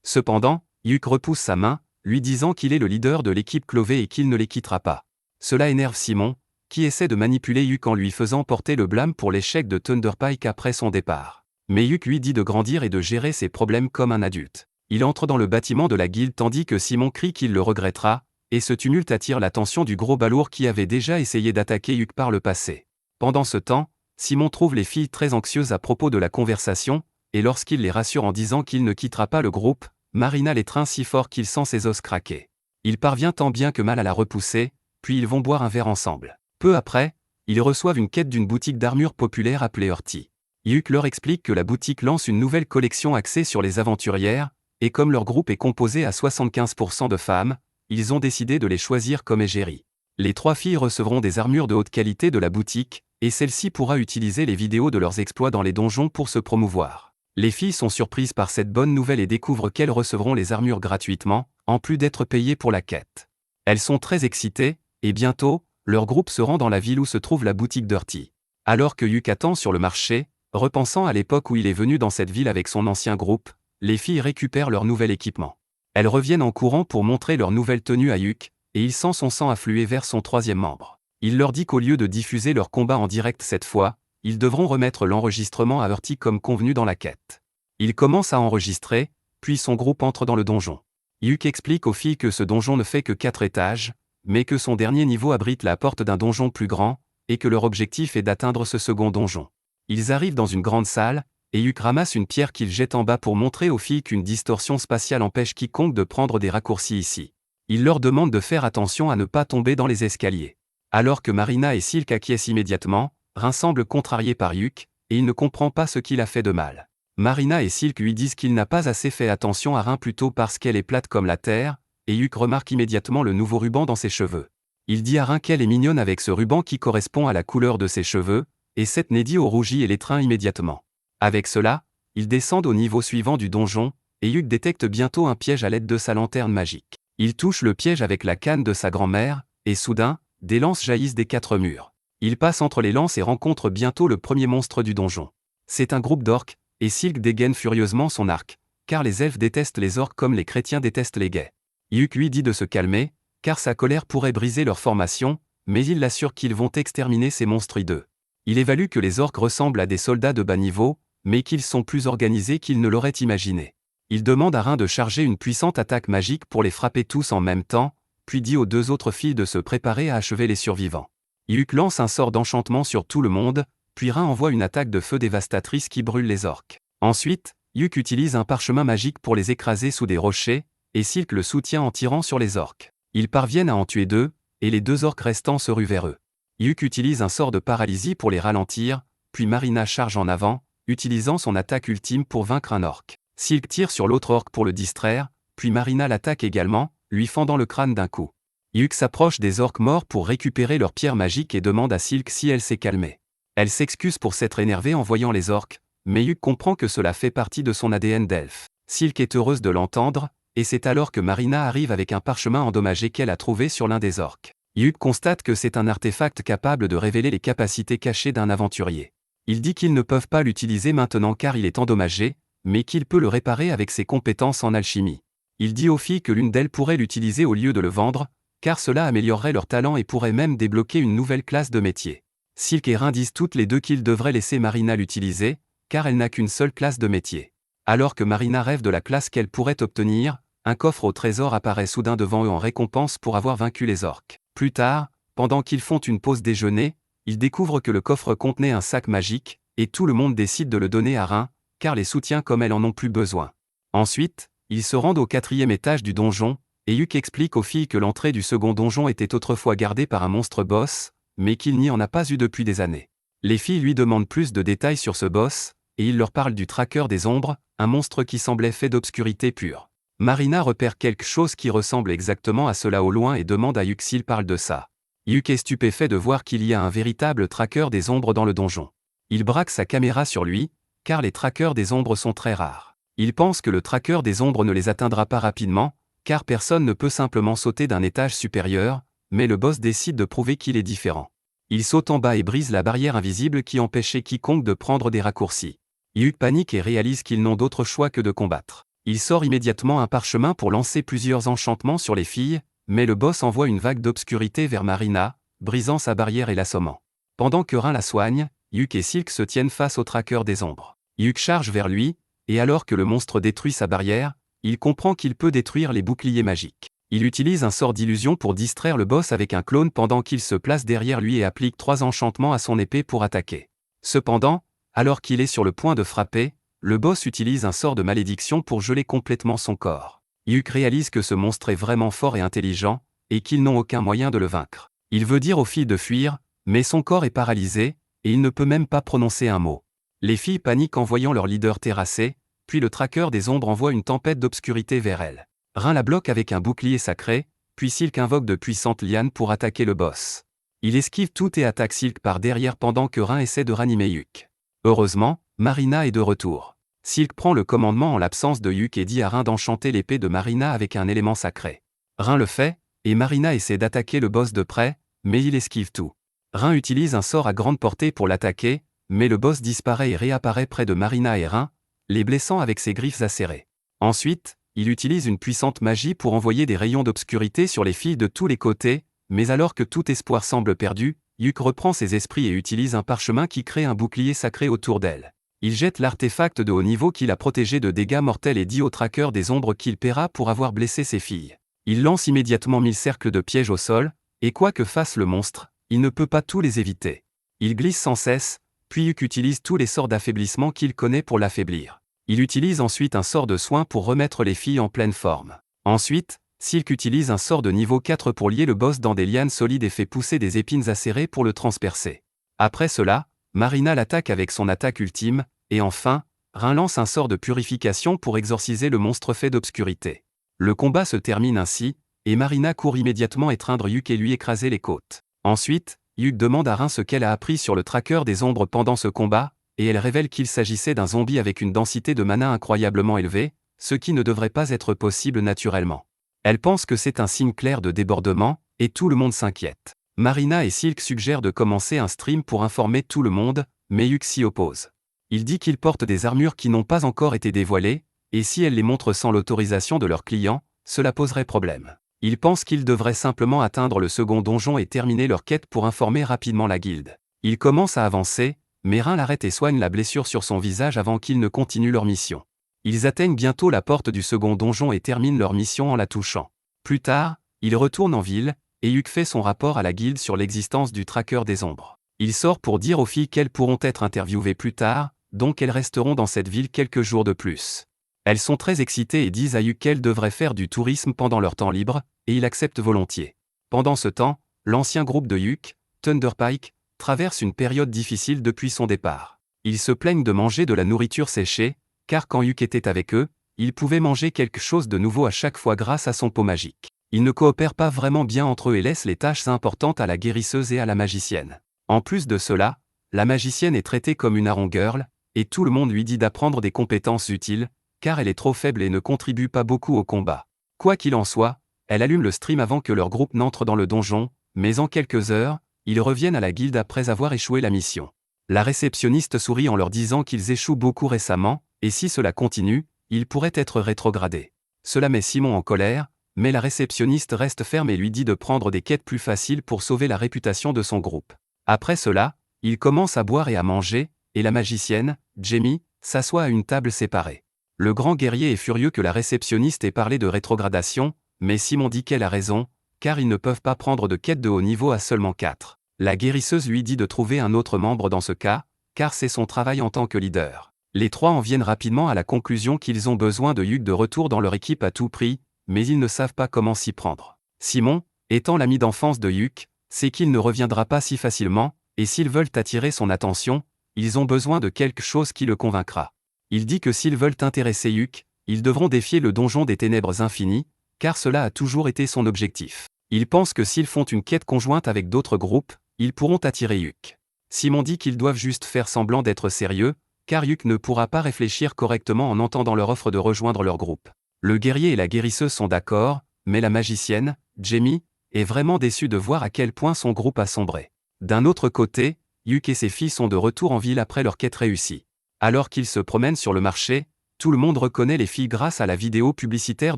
Cependant, Yuk repousse sa main, lui disant qu'il est le leader de l'équipe Clové et qu'il ne les quittera pas. Cela énerve Simon, qui essaie de manipuler Yuk en lui faisant porter le blâme pour l'échec de Thunderpike après son départ. Mais Yuk lui dit de grandir et de gérer ses problèmes comme un adulte. Il entre dans le bâtiment de la guilde tandis que Simon crie qu'il le regrettera, et ce tumulte attire l'attention du gros balourd qui avait déjà essayé d'attaquer Yuk par le passé. Pendant ce temps, Simon trouve les filles très anxieuses à propos de la conversation, et lorsqu'il les rassure en disant qu'il ne quittera pas le groupe, Marina l'étreint si fort qu'il sent ses os craquer. Il parvient tant bien que mal à la repousser, puis ils vont boire un verre ensemble. Peu après, ils reçoivent une quête d'une boutique d'armure populaire appelée Hurty. Yuk leur explique que la boutique lance une nouvelle collection axée sur les aventurières, et comme leur groupe est composé à 75% de femmes, ils ont décidé de les choisir comme égérie. Les 3 filles recevront des armures de haute qualité de la boutique, et celle-ci pourra utiliser les vidéos de leurs exploits dans les donjons pour se promouvoir. Les filles sont surprises par cette bonne nouvelle et découvrent qu'elles recevront les armures gratuitement, en plus d'être payées pour la quête. Elles sont très excitées, et bientôt, leur groupe se rend dans la ville où se trouve la boutique d'Hurty. Alors que Yuk attend sur le marché, repensant à l'époque où il est venu dans cette ville avec son ancien groupe, les filles récupèrent leur nouvel équipement. Elles reviennent en courant pour montrer leur nouvelle tenue à Yuk, et il sent son sang affluer vers son 3e membre. Il leur dit qu'au lieu de diffuser leur combat en direct cette fois, ils devront remettre l'enregistrement à Hurty comme convenu dans la quête. Il commence à enregistrer, puis son groupe entre dans le donjon. Yuk explique aux filles que ce donjon ne fait que 4 étages, mais que son dernier niveau abrite la porte d'un donjon plus grand, et que leur objectif est d'atteindre ce second donjon. Ils arrivent dans une grande salle, et Yuk ramasse une pierre qu'il jette en bas pour montrer aux filles qu'une distorsion spatiale empêche quiconque de prendre des raccourcis ici. Il leur demande de faire attention à ne pas tomber dans les escaliers. Alors que Marina et Silk acquiescent immédiatement, Rin semble contrarié par Yuk, et il ne comprend pas ce qu'il a fait de mal. Marina et Silk lui disent qu'il n'a pas assez fait attention à Rin plutôt parce qu'elle est plate comme la terre, et Yuk remarque immédiatement le nouveau ruban dans ses cheveux. Il dit à Rin qu'elle est mignonne avec ce ruban qui correspond à la couleur de ses cheveux, et cette Neddy au rougit et l'étreint immédiatement. Avec cela, ils descendent au niveau suivant du donjon, et Yuk détecte bientôt un piège à l'aide de sa lanterne magique. Il touche le piège avec la canne de sa grand-mère, et soudain, des lances jaillissent des 4 murs. Il passe entre les lances et rencontre bientôt le premier monstre du donjon. C'est un groupe d'orques, et Silk dégaine furieusement son arc, car les elfes détestent les orques comme les chrétiens détestent les gays. Yuk lui dit de se calmer, car sa colère pourrait briser leur formation, mais il l'assure qu'ils vont exterminer ces monstres hideux. Il évalue que les orques ressemblent à des soldats de bas niveau, mais qu'ils sont plus organisés qu'il ne l'aurait imaginé. Il demande à Rin de charger une puissante attaque magique pour les frapper tous en même temps, puis dit aux 2 autres filles de se préparer à achever les survivants. Yuk lance un sort d'enchantement sur tout le monde, puis Rin envoie une attaque de feu dévastatrice qui brûle les orques. Ensuite, Yuk utilise un parchemin magique pour les écraser sous des rochers, et Silk le soutient en tirant sur les orques. Ils parviennent à en tuer 2, et les 2 orques restants se ruent vers eux. Yuk utilise un sort de paralysie pour les ralentir, puis Marina charge en avant, utilisant son attaque ultime pour vaincre un orc. Silk tire sur l'autre orc pour le distraire, puis Marina l'attaque également, lui fendant le crâne d'un coup. Yuk s'approche des orcs morts pour récupérer leur pierre magique et demande à Silk si elle s'est calmée. Elle s'excuse pour s'être énervée en voyant les orcs, mais Yuk comprend que cela fait partie de son ADN d'elfe. Silk est heureuse de l'entendre, et c'est alors que Marina arrive avec un parchemin endommagé qu'elle a trouvé sur l'un des orcs. Yuk constate que c'est un artefact capable de révéler les capacités cachées d'un aventurier. Il dit qu'ils ne peuvent pas l'utiliser maintenant car il est endommagé, mais qu'il peut le réparer avec ses compétences en alchimie. Il dit aux filles que l'une d'elles pourrait l'utiliser au lieu de le vendre, car cela améliorerait leur talent et pourrait même débloquer une nouvelle classe de métier. Silk et Rin disent toutes les deux qu'ils devraient laisser Marina l'utiliser, car elle n'a qu'une seule classe de métier. Alors que Marina rêve de la classe qu'elle pourrait obtenir, un coffre au trésor apparaît soudain devant eux en récompense pour avoir vaincu les orques. Plus tard, pendant qu'ils font une pause déjeuner, ils découvrent que le coffre contenait un sac magique, et tout le monde décide de le donner à Rin, car les soutiens comme elle en ont plus besoin. Ensuite, ils se rendent au 4e étage du donjon, et Yuk explique aux filles que l'entrée du second donjon était autrefois gardée par un monstre boss, mais qu'il n'y en a pas eu depuis des années. Les filles lui demandent plus de détails sur ce boss, et il leur parle du traqueur des ombres, un monstre qui semblait fait d'obscurité pure. Marina repère quelque chose qui ressemble exactement à cela au loin et demande à Yuk s'il parle de ça. Yuk est stupéfait de voir qu'il y a un véritable traqueur des ombres dans le donjon. Il braque sa caméra sur lui, car les traqueurs des ombres sont très rares. Il pense que le traqueur des ombres ne les atteindra pas rapidement, car personne ne peut simplement sauter d'un étage supérieur, mais le boss décide de prouver qu'il est différent. Il saute en bas et brise la barrière invisible qui empêchait quiconque de prendre des raccourcis. Yuk panique et réalise qu'ils n'ont d'autre choix que de combattre. Il sort immédiatement un parchemin pour lancer plusieurs enchantements sur les filles, mais le boss envoie une vague d'obscurité vers Marina, brisant sa barrière et l'assommant. Pendant que Rin la soigne, Yuk et Silk se tiennent face au traqueur des ombres. Yuk charge vers lui, et alors que le monstre détruit sa barrière, il comprend qu'il peut détruire les boucliers magiques. Il utilise un sort d'illusion pour distraire le boss avec un clone pendant qu'il se place derrière lui et applique 3 enchantements à son épée pour attaquer. Cependant, alors qu'il est sur le point de frapper, le boss utilise un sort de malédiction pour geler complètement son corps. Yuk réalise que ce monstre est vraiment fort et intelligent, et qu'ils n'ont aucun moyen de le vaincre. Il veut dire aux filles de fuir, mais son corps est paralysé, et il ne peut même pas prononcer un mot. Les filles paniquent en voyant leur leader terrassé, puis le traqueur des ombres envoie une tempête d'obscurité vers elle. Rin la bloque avec un bouclier sacré, puis Silk invoque de puissantes lianes pour attaquer le boss. Il esquive tout et attaque Silk par derrière pendant que Rin essaie de ranimer Yuk. Heureusement, Marina est de retour. Silk prend le commandement en l'absence de Yuk et dit à Rin d'enchanter l'épée de Marina avec un élément sacré. Rin le fait, et Marina essaie d'attaquer le boss de près, mais il esquive tout. Rin utilise un sort à grande portée pour l'attaquer, mais le boss disparaît et réapparaît près de Marina et Rin, les blessant avec ses griffes acérées. Ensuite, il utilise une puissante magie pour envoyer des rayons d'obscurité sur les filles de tous les côtés, mais alors que tout espoir semble perdu, Yuk reprend ses esprits et utilise un parchemin qui crée un bouclier sacré autour d'elle. Il jette l'artefact de haut niveau qui l'a protégé de dégâts mortels et dit au traqueur des ombres qu'il paiera pour avoir blessé ses filles. Il lance immédiatement 1000 cercles de pièges au sol, et quoi que fasse le monstre, il ne peut pas tous les éviter. Il glisse sans cesse, puis Yuk utilise tous les sorts d'affaiblissement qu'il connaît pour l'affaiblir. Il utilise ensuite un sort de soin pour remettre les filles en pleine forme. Ensuite, Silk utilise un sort de niveau 4 pour lier le boss dans des lianes solides et fait pousser des épines acérées pour le transpercer. Après cela, Marina l'attaque avec son attaque ultime, et enfin, Rin lance un sort de purification pour exorciser le monstre fait d'obscurité. Le combat se termine ainsi, et Marina court immédiatement étreindre Yuk et lui écraser les côtes. Ensuite, Yuk demande à Rin ce qu'elle a appris sur le traqueur des ombres pendant ce combat, et elle révèle qu'il s'agissait d'un zombie avec une densité de mana incroyablement élevée, ce qui ne devrait pas être possible naturellement. Elle pense que c'est un signe clair de débordement, et tout le monde s'inquiète. Marina et Silk suggèrent de commencer un stream pour informer tout le monde, mais Yuk s'y oppose. Il dit qu'ils portent des armures qui n'ont pas encore été dévoilées, et si elles les montrent sans l'autorisation de leurs clients, cela poserait problème. Il pense qu'ils devraient simplement atteindre le second donjon et terminer leur quête pour informer rapidement la guilde. Ils commencent à avancer, mais Rin l'arrête et soigne la blessure sur son visage avant qu'ils ne continuent leur mission. Ils atteignent bientôt la porte du second donjon et terminent leur mission en la touchant. Plus tard, ils retournent en ville, et Yuk fait son rapport à la guilde sur l'existence du traqueur des ombres. Il sort pour dire aux filles qu'elles pourront être interviewées plus tard, donc elles resteront dans cette ville quelques jours de plus. Elles sont très excitées et disent à Yuk qu'elles devraient faire du tourisme pendant leur temps libre, et il accepte volontiers. Pendant ce temps, l'ancien groupe de Yuk, Thunderpike, traverse une période difficile depuis son départ. Ils se plaignent de manger de la nourriture séchée, car quand Yuk était avec eux, il pouvait manger quelque chose de nouveau à chaque fois grâce à son pot magique. Ils ne coopèrent pas vraiment bien entre eux et laissent les tâches importantes à la guérisseuse et à la magicienne. En plus de cela, la magicienne est traitée comme une Aron Girl, et tout le monde lui dit d'apprendre des compétences utiles, car elle est trop faible et ne contribue pas beaucoup au combat. Quoi qu'il en soit, elle allume le stream avant que leur groupe n'entre dans le donjon, mais en quelques heures, ils reviennent à la guilde après avoir échoué la mission. La réceptionniste sourit en leur disant qu'ils échouent beaucoup récemment, et si cela continue, ils pourraient être rétrogradés. Cela met Simon en colère, mais la réceptionniste reste ferme et lui dit de prendre des quêtes plus faciles pour sauver la réputation de son groupe. Après cela, ils commencent à boire et à manger, et la magicienne, Jamie, s'assoit à une table séparée. Le grand guerrier est furieux que la réceptionniste ait parlé de rétrogradation, mais Simon dit qu'elle a raison, car ils ne peuvent pas prendre de quête de haut niveau à seulement 4. La guérisseuse lui dit de trouver un autre membre dans ce cas, car c'est son travail en tant que leader. Les trois en viennent rapidement à la conclusion qu'ils ont besoin de Yuk de retour dans leur équipe à tout prix, mais ils ne savent pas comment s'y prendre. Simon, étant l'ami d'enfance de Yuk, sait qu'il ne reviendra pas si facilement, et s'ils veulent attirer son attention, ils ont besoin de quelque chose qui le convaincra. Il dit que s'ils veulent intéresser Yuk, ils devront défier le donjon des ténèbres infinies, car cela a toujours été son objectif. Il pense que s'ils font une quête conjointe avec d'autres groupes, ils pourront attirer Yuk. Simon dit qu'ils doivent juste faire semblant d'être sérieux, car Yuk ne pourra pas réfléchir correctement en entendant leur offre de rejoindre leur groupe. Le guerrier et la guérisseuse sont d'accord, mais la magicienne, Jamie, est vraiment déçue de voir à quel point son groupe a sombré. D'un autre côté, Yuk et ses filles sont de retour en ville après leur quête réussie. Alors qu'ils se promènent sur le marché, tout le monde reconnaît les filles grâce à la vidéo publicitaire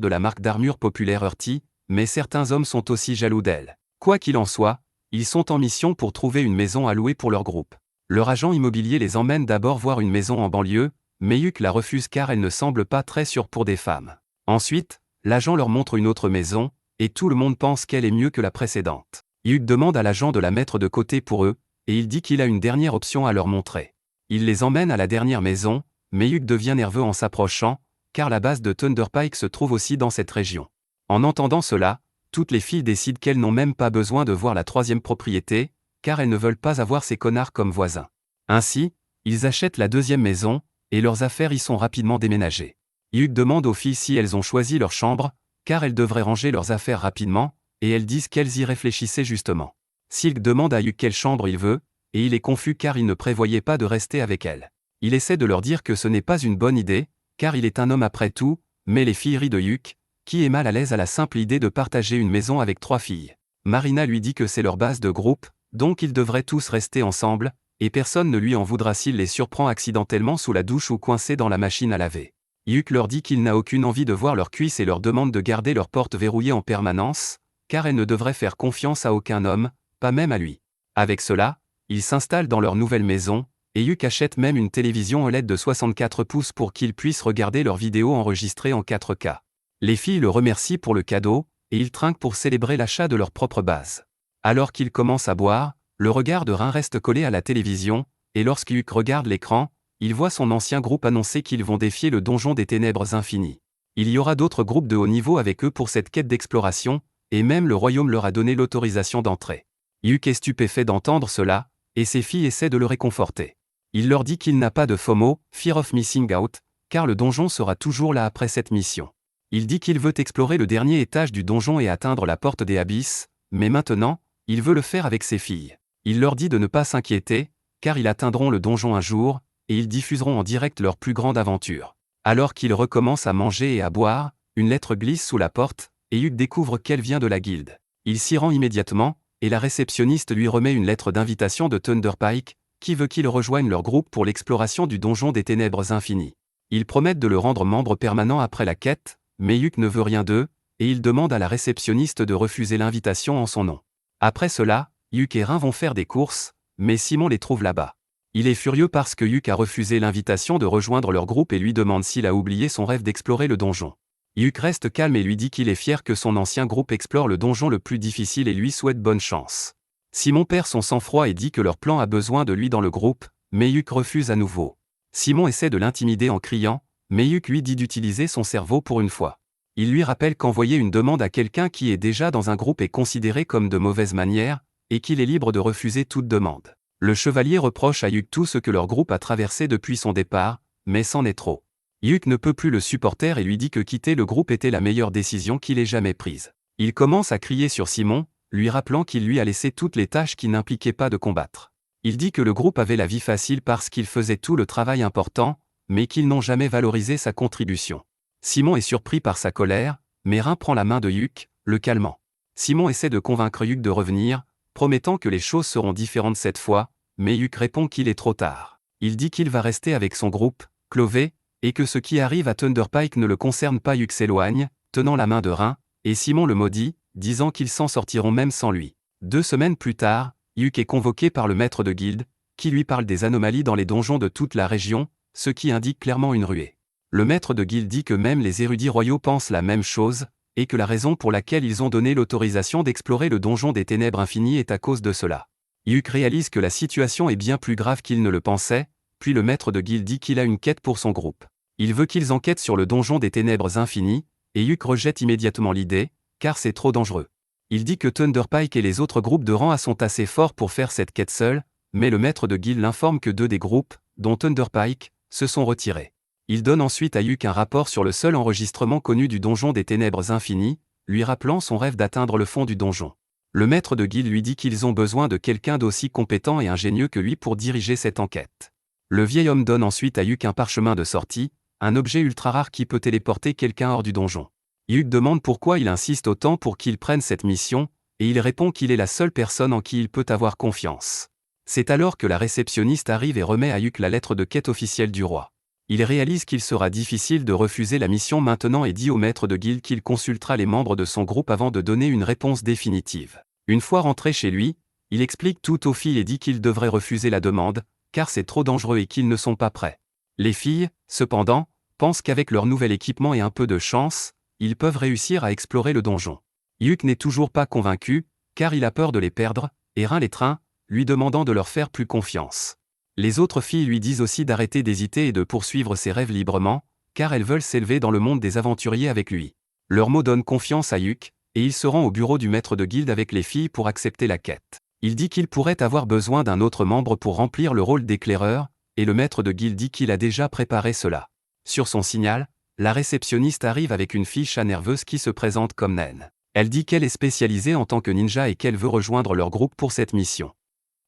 de la marque d'armure populaire Hurty, mais certains hommes sont aussi jaloux d'elles. Quoi qu'il en soit, ils sont en mission pour trouver une maison à louer pour leur groupe. Leur agent immobilier les emmène d'abord voir une maison en banlieue, mais Yuk la refuse car elle ne semble pas très sûre pour des femmes. Ensuite, l'agent leur montre une autre maison, et tout le monde pense qu'elle est mieux que la précédente. Yuk demande à l'agent de la mettre de côté pour eux, et il dit qu'il a une dernière option à leur montrer. Il les emmène à la dernière maison, mais Yuk devient nerveux en s'approchant, car la base de Thunderpike se trouve aussi dans cette région. En entendant cela, toutes les filles décident qu'elles n'ont même pas besoin de voir la troisième propriété, car elles ne veulent pas avoir ces connards comme voisins. Ainsi, ils achètent la deuxième maison, et leurs affaires y sont rapidement déménagées. Yuk demande aux filles si elles ont choisi leur chambre, car elles devraient ranger leurs affaires rapidement, et elles disent qu'elles y réfléchissaient justement. Silk demande à Yuk quelle chambre il veut, et il est confus car il ne prévoyait pas de rester avec elle. Il essaie de leur dire que ce n'est pas une bonne idée, car il est un homme après tout, mais les filles rient de Yuk, qui est mal à l'aise à la simple idée de partager une maison avec 3 filles. Marina lui dit que c'est leur base de groupe, donc ils devraient tous rester ensemble, et personne ne lui en voudra s'il les surprend accidentellement sous la douche ou coincés dans la machine à laver. Yuk leur dit qu'il n'a aucune envie de voir leurs cuisses et leur demande de garder leur porte verrouillée en permanence, car elles ne devraient faire confiance à aucun homme, pas même à lui. Avec cela, ils s'installent dans leur nouvelle maison, et Yuk achète même une télévision OLED de 64 pouces pour qu'ils puissent regarder leurs vidéos enregistrées en 4K. Les filles le remercient pour le cadeau, et ils trinquent pour célébrer l'achat de leur propre base. Alors qu'ils commencent à boire, le regard de Rin reste collé à la télévision, et lorsque Yuk regarde l'écran, il voit son ancien groupe annoncer qu'ils vont défier le donjon des ténèbres infinies. Il y aura d'autres groupes de haut niveau avec eux pour cette quête d'exploration, et même le royaume leur a donné l'autorisation d'entrer. Yuk est stupéfait d'entendre cela, et ses filles essaient de le réconforter. Il leur dit qu'il n'a pas de FOMO, Fear of Missing Out, car le donjon sera toujours là après cette mission. Il dit qu'il veut explorer le dernier étage du donjon et atteindre la porte des abysses, mais maintenant, il veut le faire avec ses filles. Il leur dit de ne pas s'inquiéter, car ils atteindront le donjon un jour, et ils diffuseront en direct leur plus grande aventure. Alors qu'ils recommencent à manger et à boire, une lettre glisse sous la porte, et Yuk découvre qu'elle vient de la guilde. Il s'y rend immédiatement, et la réceptionniste lui remet une lettre d'invitation de Thunderpike, qui veut qu'il rejoigne leur groupe pour l'exploration du donjon des ténèbres infinies. Ils promettent de le rendre membre permanent après la quête, mais Yuk ne veut rien d'eux, et il demande à la réceptionniste de refuser l'invitation en son nom. Après cela, Yuk et Rin vont faire des courses, mais Simon les trouve là-bas. Il est furieux parce que Yuk a refusé l'invitation de rejoindre leur groupe et lui demande s'il a oublié son rêve d'explorer le donjon. Yuk reste calme et lui dit qu'il est fier que son ancien groupe explore le donjon le plus difficile et lui souhaite bonne chance. Simon perd son sang-froid et dit que leur plan a besoin de lui dans le groupe, mais Yuk refuse à nouveau. Simon essaie de l'intimider en criant, mais Yuk lui dit d'utiliser son cerveau pour une fois. Il lui rappelle qu'envoyer une demande à quelqu'un qui est déjà dans un groupe est considéré comme de mauvaise manière, et qu'il est libre de refuser toute demande. Le chevalier reproche à Yuk tout ce que leur groupe a traversé depuis son départ, mais c'en est trop. Yuk ne peut plus le supporter et lui dit que quitter le groupe était la meilleure décision qu'il ait jamais prise. Il commence à crier sur Simon, lui rappelant qu'il lui a laissé toutes les tâches qui n'impliquaient pas de combattre. Il dit que le groupe avait la vie facile parce qu'il faisait tout le travail important, mais qu'ils n'ont jamais valorisé sa contribution. Simon est surpris par sa colère, mais Rin prend la main de Yuk, le calmant. Simon essaie de convaincre Yuk de revenir, promettant que les choses seront différentes cette fois, mais Yuk répond qu'il est trop tard. Il dit qu'il va rester avec son groupe, Clovey, et que ce qui arrive à Thunderpike ne le concerne pas. Yuk s'éloigne, tenant la main de Rin, et Simon le maudit, disant qu'ils s'en sortiront même sans lui. 2 semaines plus tard, Yuk est convoqué par le maître de guilde, qui lui parle des anomalies dans les donjons de toute la région, ce qui indique clairement une ruée. Le maître de guilde dit que même les érudits royaux pensent la même chose, et que la raison pour laquelle ils ont donné l'autorisation d'explorer le donjon des ténèbres infinies est à cause de cela. Yuk réalise que la situation est bien plus grave qu'il ne le pensait, puis le maître de guilde dit qu'il a une quête pour son groupe. Il veut qu'ils enquêtent sur le donjon des ténèbres infinies, et Yuk rejette immédiatement l'idée, car c'est trop dangereux. Il dit que Thunderpike et les autres groupes de rang A sont assez forts pour faire cette quête seuls, mais le maître de guilde l'informe que 2 des groupes, dont Thunderpike, se sont retirés. Il donne ensuite à Yuk un rapport sur le seul enregistrement connu du donjon des ténèbres infinies, lui rappelant son rêve d'atteindre le fond du donjon. Le maître de guilde lui dit qu'ils ont besoin de quelqu'un d'aussi compétent et ingénieux que lui pour diriger cette enquête. Le vieil homme donne ensuite à Yuk un parchemin de sortie, un objet ultra rare qui peut téléporter quelqu'un hors du donjon. Yuk demande pourquoi il insiste autant pour qu'il prenne cette mission, et il répond qu'il est la seule personne en qui il peut avoir confiance. C'est alors que la réceptionniste arrive et remet à Yuk la lettre de quête officielle du roi. Il réalise qu'il sera difficile de refuser la mission maintenant et dit au maître de guilde qu'il consultera les membres de son groupe avant de donner une réponse définitive. Une fois rentré chez lui, il explique tout aux filles et dit qu'ils devraient refuser la demande, car c'est trop dangereux et qu'ils ne sont pas prêts. Les filles, cependant, pensent qu'avec leur nouvel équipement et un peu de chance, ils peuvent réussir à explorer le donjon. Yuk n'est toujours pas convaincu, car il a peur de les perdre, et Rin les traîne, lui demandant de leur faire plus confiance. Les autres filles lui disent aussi d'arrêter d'hésiter et de poursuivre ses rêves librement, car elles veulent s'élever dans le monde des aventuriers avec lui. Leurs mots donnent confiance à Yuk, et il se rend au bureau du maître de guilde avec les filles pour accepter la quête. Il dit qu'il pourrait avoir besoin d'un autre membre pour remplir le rôle d'éclaireur, et le maître de guilde dit qu'il a déjà préparé cela. Sur son signal, la réceptionniste arrive avec une fille chat nerveuse qui se présente comme Nen. Elle dit qu'elle est spécialisée en tant que ninja et qu'elle veut rejoindre leur groupe pour cette mission.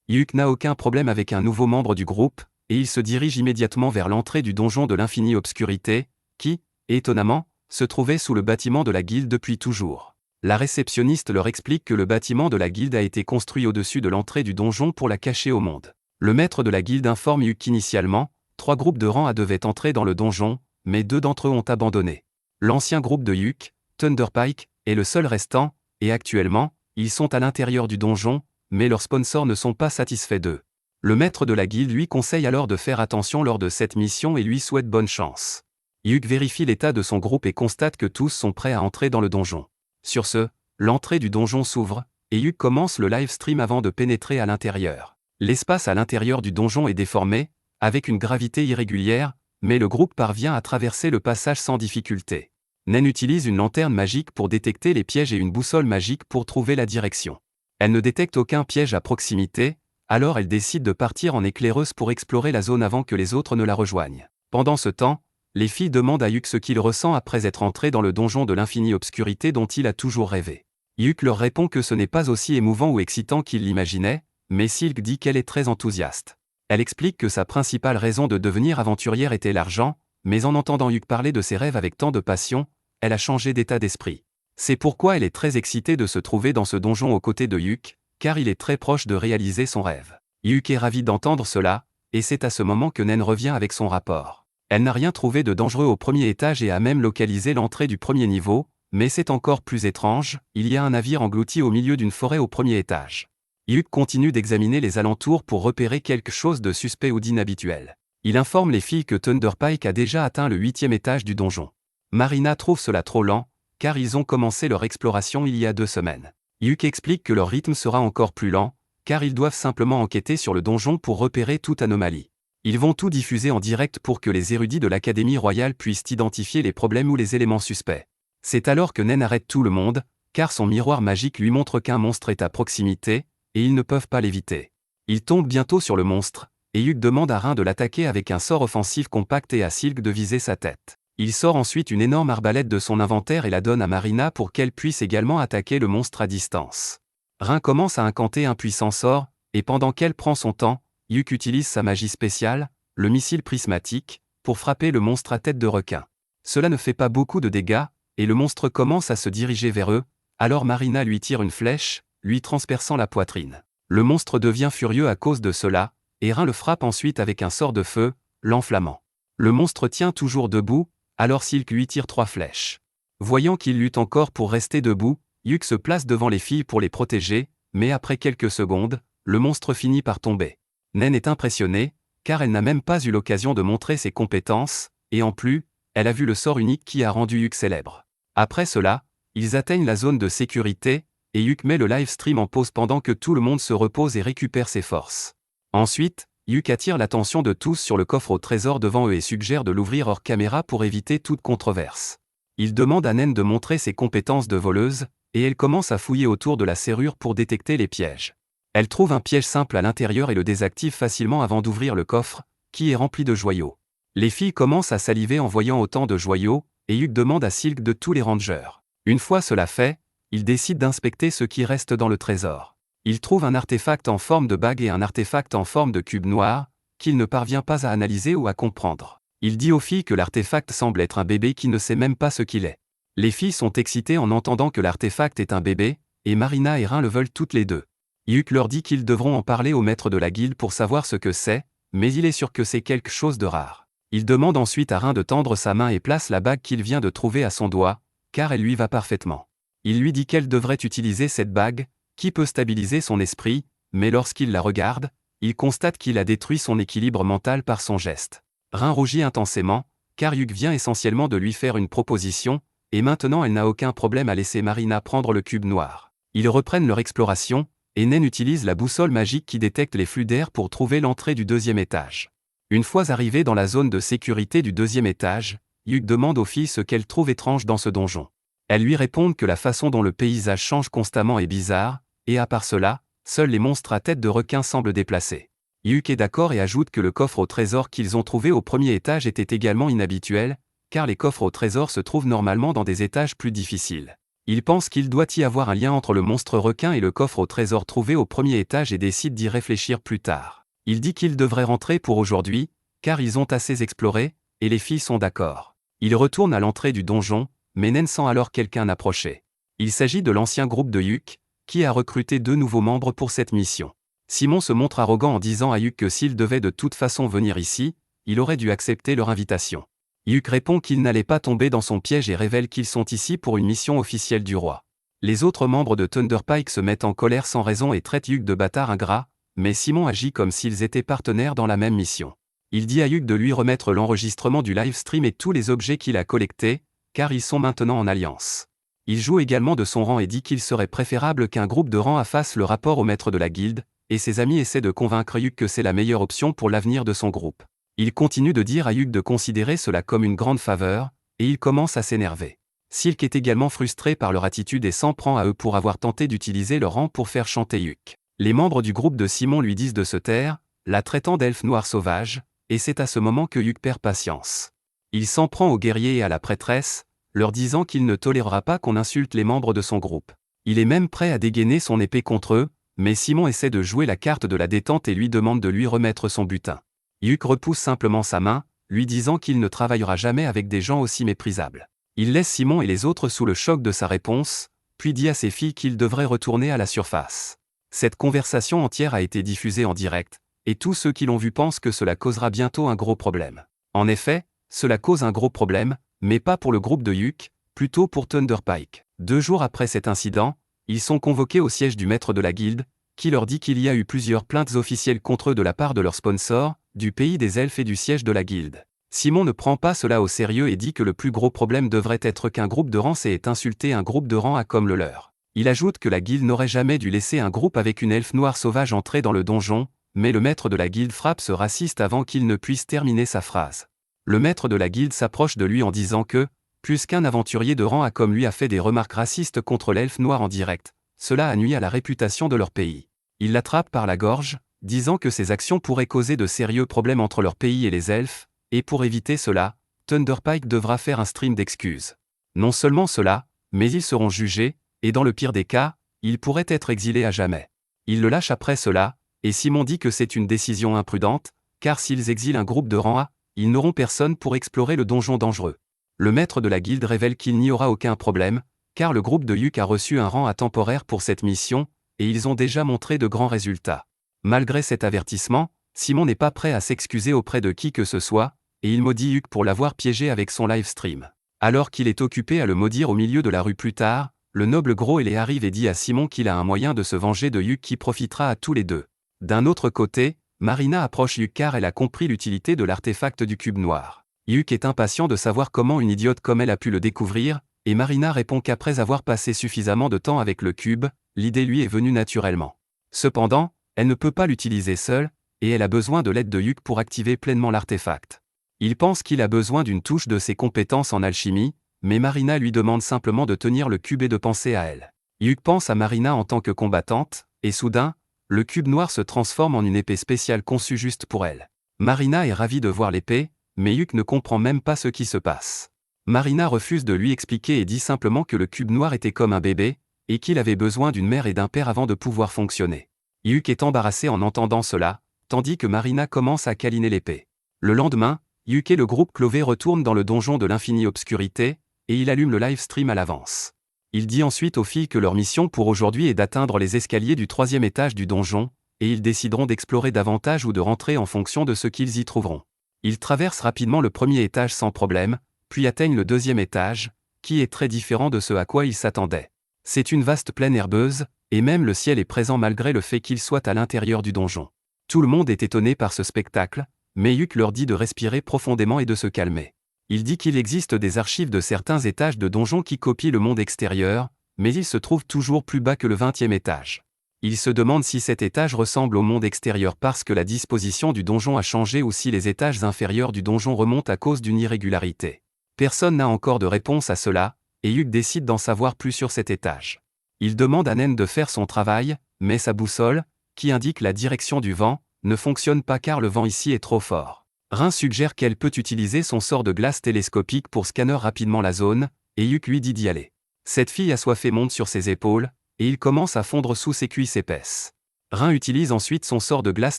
Yuk n'a aucun problème avec un nouveau membre du groupe, et il se dirige immédiatement vers l'entrée du donjon de l'infinie obscurité, qui, étonnamment, se trouvait sous le bâtiment de la guilde depuis toujours. La réceptionniste leur explique que le bâtiment de la guilde a été construit au-dessus de l'entrée du donjon pour la cacher au monde. Le maître de la guilde informe Yuk qu'initialement, 3 groupes de rang A devaient entrer dans le donjon, mais 2 d'entre eux ont abandonné. L'ancien groupe de Yuk, Thunderpike, est le seul restant, et actuellement, ils sont à l'intérieur du donjon, mais leurs sponsors ne sont pas satisfaits d'eux. Le maître de la guilde lui conseille alors de faire attention lors de cette mission et lui souhaite bonne chance. Yuk vérifie l'état de son groupe et constate que tous sont prêts à entrer dans le donjon. Sur ce, l'entrée du donjon s'ouvre, et Yuk commence le live stream avant de pénétrer à l'intérieur. L'espace à l'intérieur du donjon est déformé, avec une gravité irrégulière, mais le groupe parvient à traverser le passage sans difficulté. Nen utilise une lanterne magique pour détecter les pièges et une boussole magique pour trouver la direction. Elle ne détecte aucun piège à proximité, alors elle décide de partir en éclaireuse pour explorer la zone avant que les autres ne la rejoignent. Pendant ce temps, les filles demandent à Yuk ce qu'il ressent après être entré dans le donjon de l'infinie obscurité dont il a toujours rêvé. Yuk leur répond que ce n'est pas aussi émouvant ou excitant qu'il l'imaginait, mais Silk dit qu'elle est très enthousiaste. Elle explique que sa principale raison de devenir aventurière était l'argent, mais en entendant Yuk parler de ses rêves avec tant de passion, elle a changé d'état d'esprit. C'est pourquoi elle est très excitée de se trouver dans ce donjon aux côtés de Yuk, car il est très proche de réaliser son rêve. Yuk est ravie d'entendre cela, et c'est à ce moment que Nen revient avec son rapport. Elle n'a rien trouvé de dangereux au premier étage et a même localisé l'entrée du premier niveau, mais c'est encore plus étrange, il y a un navire englouti au milieu d'une forêt au premier étage. Yuk continue d'examiner les alentours pour repérer quelque chose de suspect ou d'inhabituel. Il informe les filles que Thunderpike a déjà atteint le 8e étage du donjon. Marina trouve cela trop lent, car ils ont commencé leur exploration il y a 2 semaines. Yuk explique que leur rythme sera encore plus lent, car ils doivent simplement enquêter sur le donjon pour repérer toute anomalie. Ils vont tout diffuser en direct pour que les érudits de l'Académie royale puissent identifier les problèmes ou les éléments suspects. C'est alors que Nen arrête tout le monde, car son miroir magique lui montre qu'un monstre est à proximité, et ils ne peuvent pas l'éviter. Il tombe bientôt sur le monstre, et Yuk demande à Rin de l'attaquer avec un sort offensif compact et à Silk de viser sa tête. Il sort ensuite une énorme arbalète de son inventaire et la donne à Marina pour qu'elle puisse également attaquer le monstre à distance. Rin commence à incanter un puissant sort, et pendant qu'elle prend son temps, Yuk utilise sa magie spéciale, le missile prismatique, pour frapper le monstre à tête de requin. Cela ne fait pas beaucoup de dégâts, et le monstre commence à se diriger vers eux, alors Marina lui tire une flèche, lui transperçant la poitrine. Le monstre devient furieux à cause de cela, et Rin le frappe ensuite avec un sort de feu, l'enflammant. Le monstre tient toujours debout, alors Silk lui tire 3 flèches. Voyant qu'il lutte encore pour rester debout, Yuk se place devant les filles pour les protéger, mais après quelques secondes, le monstre finit par tomber. Nen est impressionnée, car elle n'a même pas eu l'occasion de montrer ses compétences, et en plus, elle a vu le sort unique qui a rendu Yuk célèbre. Après cela, ils atteignent la zone de sécurité, et Yuk met le live stream en pause pendant que tout le monde se repose et récupère ses forces. Ensuite, Yuk attire l'attention de tous sur le coffre au trésor devant eux et suggère de l'ouvrir hors caméra pour éviter toute controverse. Il demande à Nen de montrer ses compétences de voleuse, et elle commence à fouiller autour de la serrure pour détecter les pièges. Elle trouve un piège simple à l'intérieur et le désactive facilement avant d'ouvrir le coffre, qui est rempli de joyaux. Les filles commencent à saliver en voyant autant de joyaux, et Yuk demande à Silk de tous les rangers. Une fois cela fait, il décide d'inspecter ce qui reste dans le trésor. Il trouve un artefact en forme de bague et un artefact en forme de cube noir, qu'il ne parvient pas à analyser ou à comprendre. Il dit aux filles que l'artefact semble être un bébé qui ne sait même pas ce qu'il est. Les filles sont excitées en entendant que l'artefact est un bébé, et Marina et Rin le veulent toutes les deux. Yuk leur dit qu'ils devront en parler au maître de la guilde pour savoir ce que c'est, mais il est sûr que c'est quelque chose de rare. Il demande ensuite à Rin de tendre sa main et place la bague qu'il vient de trouver à son doigt, car elle lui va parfaitement. Il lui dit qu'elle devrait utiliser cette bague, qui peut stabiliser son esprit, mais lorsqu'il la regarde, il constate qu'il a détruit son équilibre mental par son geste. Rin rougit intensément, car Yuk vient essentiellement de lui faire une proposition, et maintenant elle n'a aucun problème à laisser Marina prendre le cube noir. Ils reprennent leur exploration, et Nen utilise la boussole magique qui détecte les flux d'air pour trouver l'entrée du 2e étage. Une fois arrivés dans la zone de sécurité du 2e étage, Yuk demande aux filles ce qu'elles trouvent étrange dans ce donjon. Elles lui répondent que la façon dont le paysage change constamment est bizarre, et à part cela, seuls les monstres à tête de requin semblent déplacés. Yuk est d'accord et ajoute que le coffre au trésor qu'ils ont trouvé au 1er étage était également inhabituel, car les coffres au trésor se trouvent normalement dans des étages plus difficiles. Il pense qu'il doit y avoir un lien entre le monstre requin et le coffre au trésor trouvé au 1er étage et décide d'y réfléchir plus tard. Il dit qu'ils devraient rentrer pour aujourd'hui, car ils ont assez exploré, et les filles sont d'accord. Il retourne à l'entrée du donjon, mais Nen sent alors quelqu'un approcher. Il s'agit de l'ancien groupe de Yuk, qui a recruté 2 nouveaux membres pour cette mission. Simon se montre arrogant en disant à Yuk que s'il devait de toute façon venir ici, il aurait dû accepter leur invitation. Yuk répond qu'il n'allait pas tomber dans son piège et révèle qu'ils sont ici pour une mission officielle du roi. Les autres membres de Thunderpike se mettent en colère sans raison et traitent Yuk de bâtard ingrat, mais Simon agit comme s'ils étaient partenaires dans la même mission. Il dit à Yuk de lui remettre l'enregistrement du live stream et tous les objets qu'il a collectés, car ils sont maintenant en alliance. Il joue également de son rang et dit qu'il serait préférable qu'un groupe de rang A fasse le rapport au maître de la guilde, et ses amis essaient de convaincre Yuk que c'est la meilleure option pour l'avenir de son groupe. Il continue de dire à Yuk de considérer cela comme une grande faveur, et il commence à s'énerver. Silk est également frustré par leur attitude et s'en prend à eux pour avoir tenté d'utiliser leur rang pour faire chanter Yuk. Les membres du groupe de Simon lui disent de se taire, la traitant d'elfe noir sauvage, et c'est à ce moment que Yuk perd patience. Il s'en prend aux guerriers et à la prêtresse, leur disant qu'il ne tolérera pas qu'on insulte les membres de son groupe. Il est même prêt à dégainer son épée contre eux, mais Simon essaie de jouer la carte de la détente et lui demande de lui remettre son butin. Yuk repousse simplement sa main, lui disant qu'il ne travaillera jamais avec des gens aussi méprisables. Il laisse Simon et les autres sous le choc de sa réponse, puis dit à ses filles qu'ils devraient retourner à la surface. Cette conversation entière a été diffusée en direct, et tous ceux qui l'ont vu pensent que cela causera bientôt un gros problème. En effet, cela cause un gros problème, mais pas pour le groupe de Yuk, plutôt pour Thunderpike. 2 jours après cet incident, ils sont convoqués au siège du maître de la guilde, qui leur dit qu'il y a eu plusieurs plaintes officielles contre eux de la part de leurs sponsors, du pays des elfes et du siège de la guilde. Simon ne prend pas cela au sérieux et dit que le plus gros problème devrait être qu'un groupe de rang C ait insulté un groupe de rang A comme le leur. Il ajoute que la guilde n'aurait jamais dû laisser un groupe avec une elfe noire sauvage entrer dans le donjon, mais le maître de la guilde frappe ce raciste avant qu'il ne puisse terminer sa phrase. Le maître de la guilde s'approche de lui en disant que, puisqu'un aventurier de rang A comme lui a fait des remarques racistes contre l'elfe noir en direct, cela a nui à la réputation de leur pays. Il l'attrape par la gorge, disant que ces actions pourraient causer de sérieux problèmes entre leur pays et les elfes, et pour éviter cela, Thunderpike devra faire un stream d'excuses. Non seulement cela, mais ils seront jugés, et dans le pire des cas, ils pourraient être exilés à jamais. Il le lâche après cela, et Simon dit que c'est une décision imprudente, car s'ils exilent un groupe de rang A, ils n'auront personne pour explorer le donjon dangereux. Le maître de la guilde révèle qu'il n'y aura aucun problème, car le groupe de Yuk a reçu un rang A temporaire pour cette mission, et ils ont déjà montré de grands résultats. Malgré cet avertissement, Simon n'est pas prêt à s'excuser auprès de qui que ce soit, et il maudit Yuk pour l'avoir piégé avec son live stream. Alors qu'il est occupé à le maudire au milieu de la rue plus tard, le noble Groele arrive et dit à Simon qu'il a un moyen de se venger de Yuk qui profitera à tous les deux. D'un autre côté, Marina approche Yuk car elle a compris l'utilité de l'artefact du cube noir. Yuk est impatient de savoir comment une idiote comme elle a pu le découvrir, et Marina répond qu'après avoir passé suffisamment de temps avec le cube, l'idée lui est venue naturellement. Cependant, elle ne peut pas l'utiliser seule, et elle a besoin de l'aide de Yuk pour activer pleinement l'artefact. Il pense qu'il a besoin d'une touche de ses compétences en alchimie, mais Marina lui demande simplement de tenir le cube et de penser à elle. Yuk pense à Marina en tant que combattante, et soudain, le cube noir se transforme en une épée spéciale conçue juste pour elle. Marina est ravie de voir l'épée, mais Yuk ne comprend même pas ce qui se passe. Marina refuse de lui expliquer et dit simplement que le cube noir était comme un bébé, et qu'il avait besoin d'une mère et d'un père avant de pouvoir fonctionner. Yuk est embarrassé en entendant cela, tandis que Marina commence à câliner l'épée. Le lendemain, Yuk et le groupe Clové retournent dans le donjon de l'infinie obscurité, et il allume le live stream à l'avance. Il dit ensuite aux filles que leur mission pour aujourd'hui est d'atteindre les escaliers du 3e étage du donjon, et ils décideront d'explorer davantage ou de rentrer en fonction de ce qu'ils y trouveront. Ils traversent rapidement le 1er étage sans problème, puis atteignent le 2e étage, qui est très différent de ce à quoi ils s'attendaient. C'est une vaste plaine herbeuse, et même le ciel est présent malgré le fait qu'il soit à l'intérieur du donjon. Tout le monde est étonné par ce spectacle, mais Yuk leur dit de respirer profondément et de se calmer. Il dit qu'il existe des archives de certains étages de donjons qui copient le monde extérieur, mais il se trouve toujours plus bas que le 20e étage. Il se demande si cet étage ressemble au monde extérieur parce que la disposition du donjon a changé ou si les étages inférieurs du donjon remontent à cause d'une irrégularité. Personne n'a encore de réponse à cela, et Yuk décide d'en savoir plus sur cet étage. Il demande à Nen de faire son travail, mais sa boussole, qui indique la direction du vent, ne fonctionne pas car le vent ici est trop fort. Rin suggère qu'elle peut utiliser son sort de glace télescopique pour scanner rapidement la zone, et Yuk lui dit d'y aller. Cette fille assoiffée monte sur ses épaules, et il commence à fondre sous ses cuisses épaisses. Rin utilise ensuite son sort de glace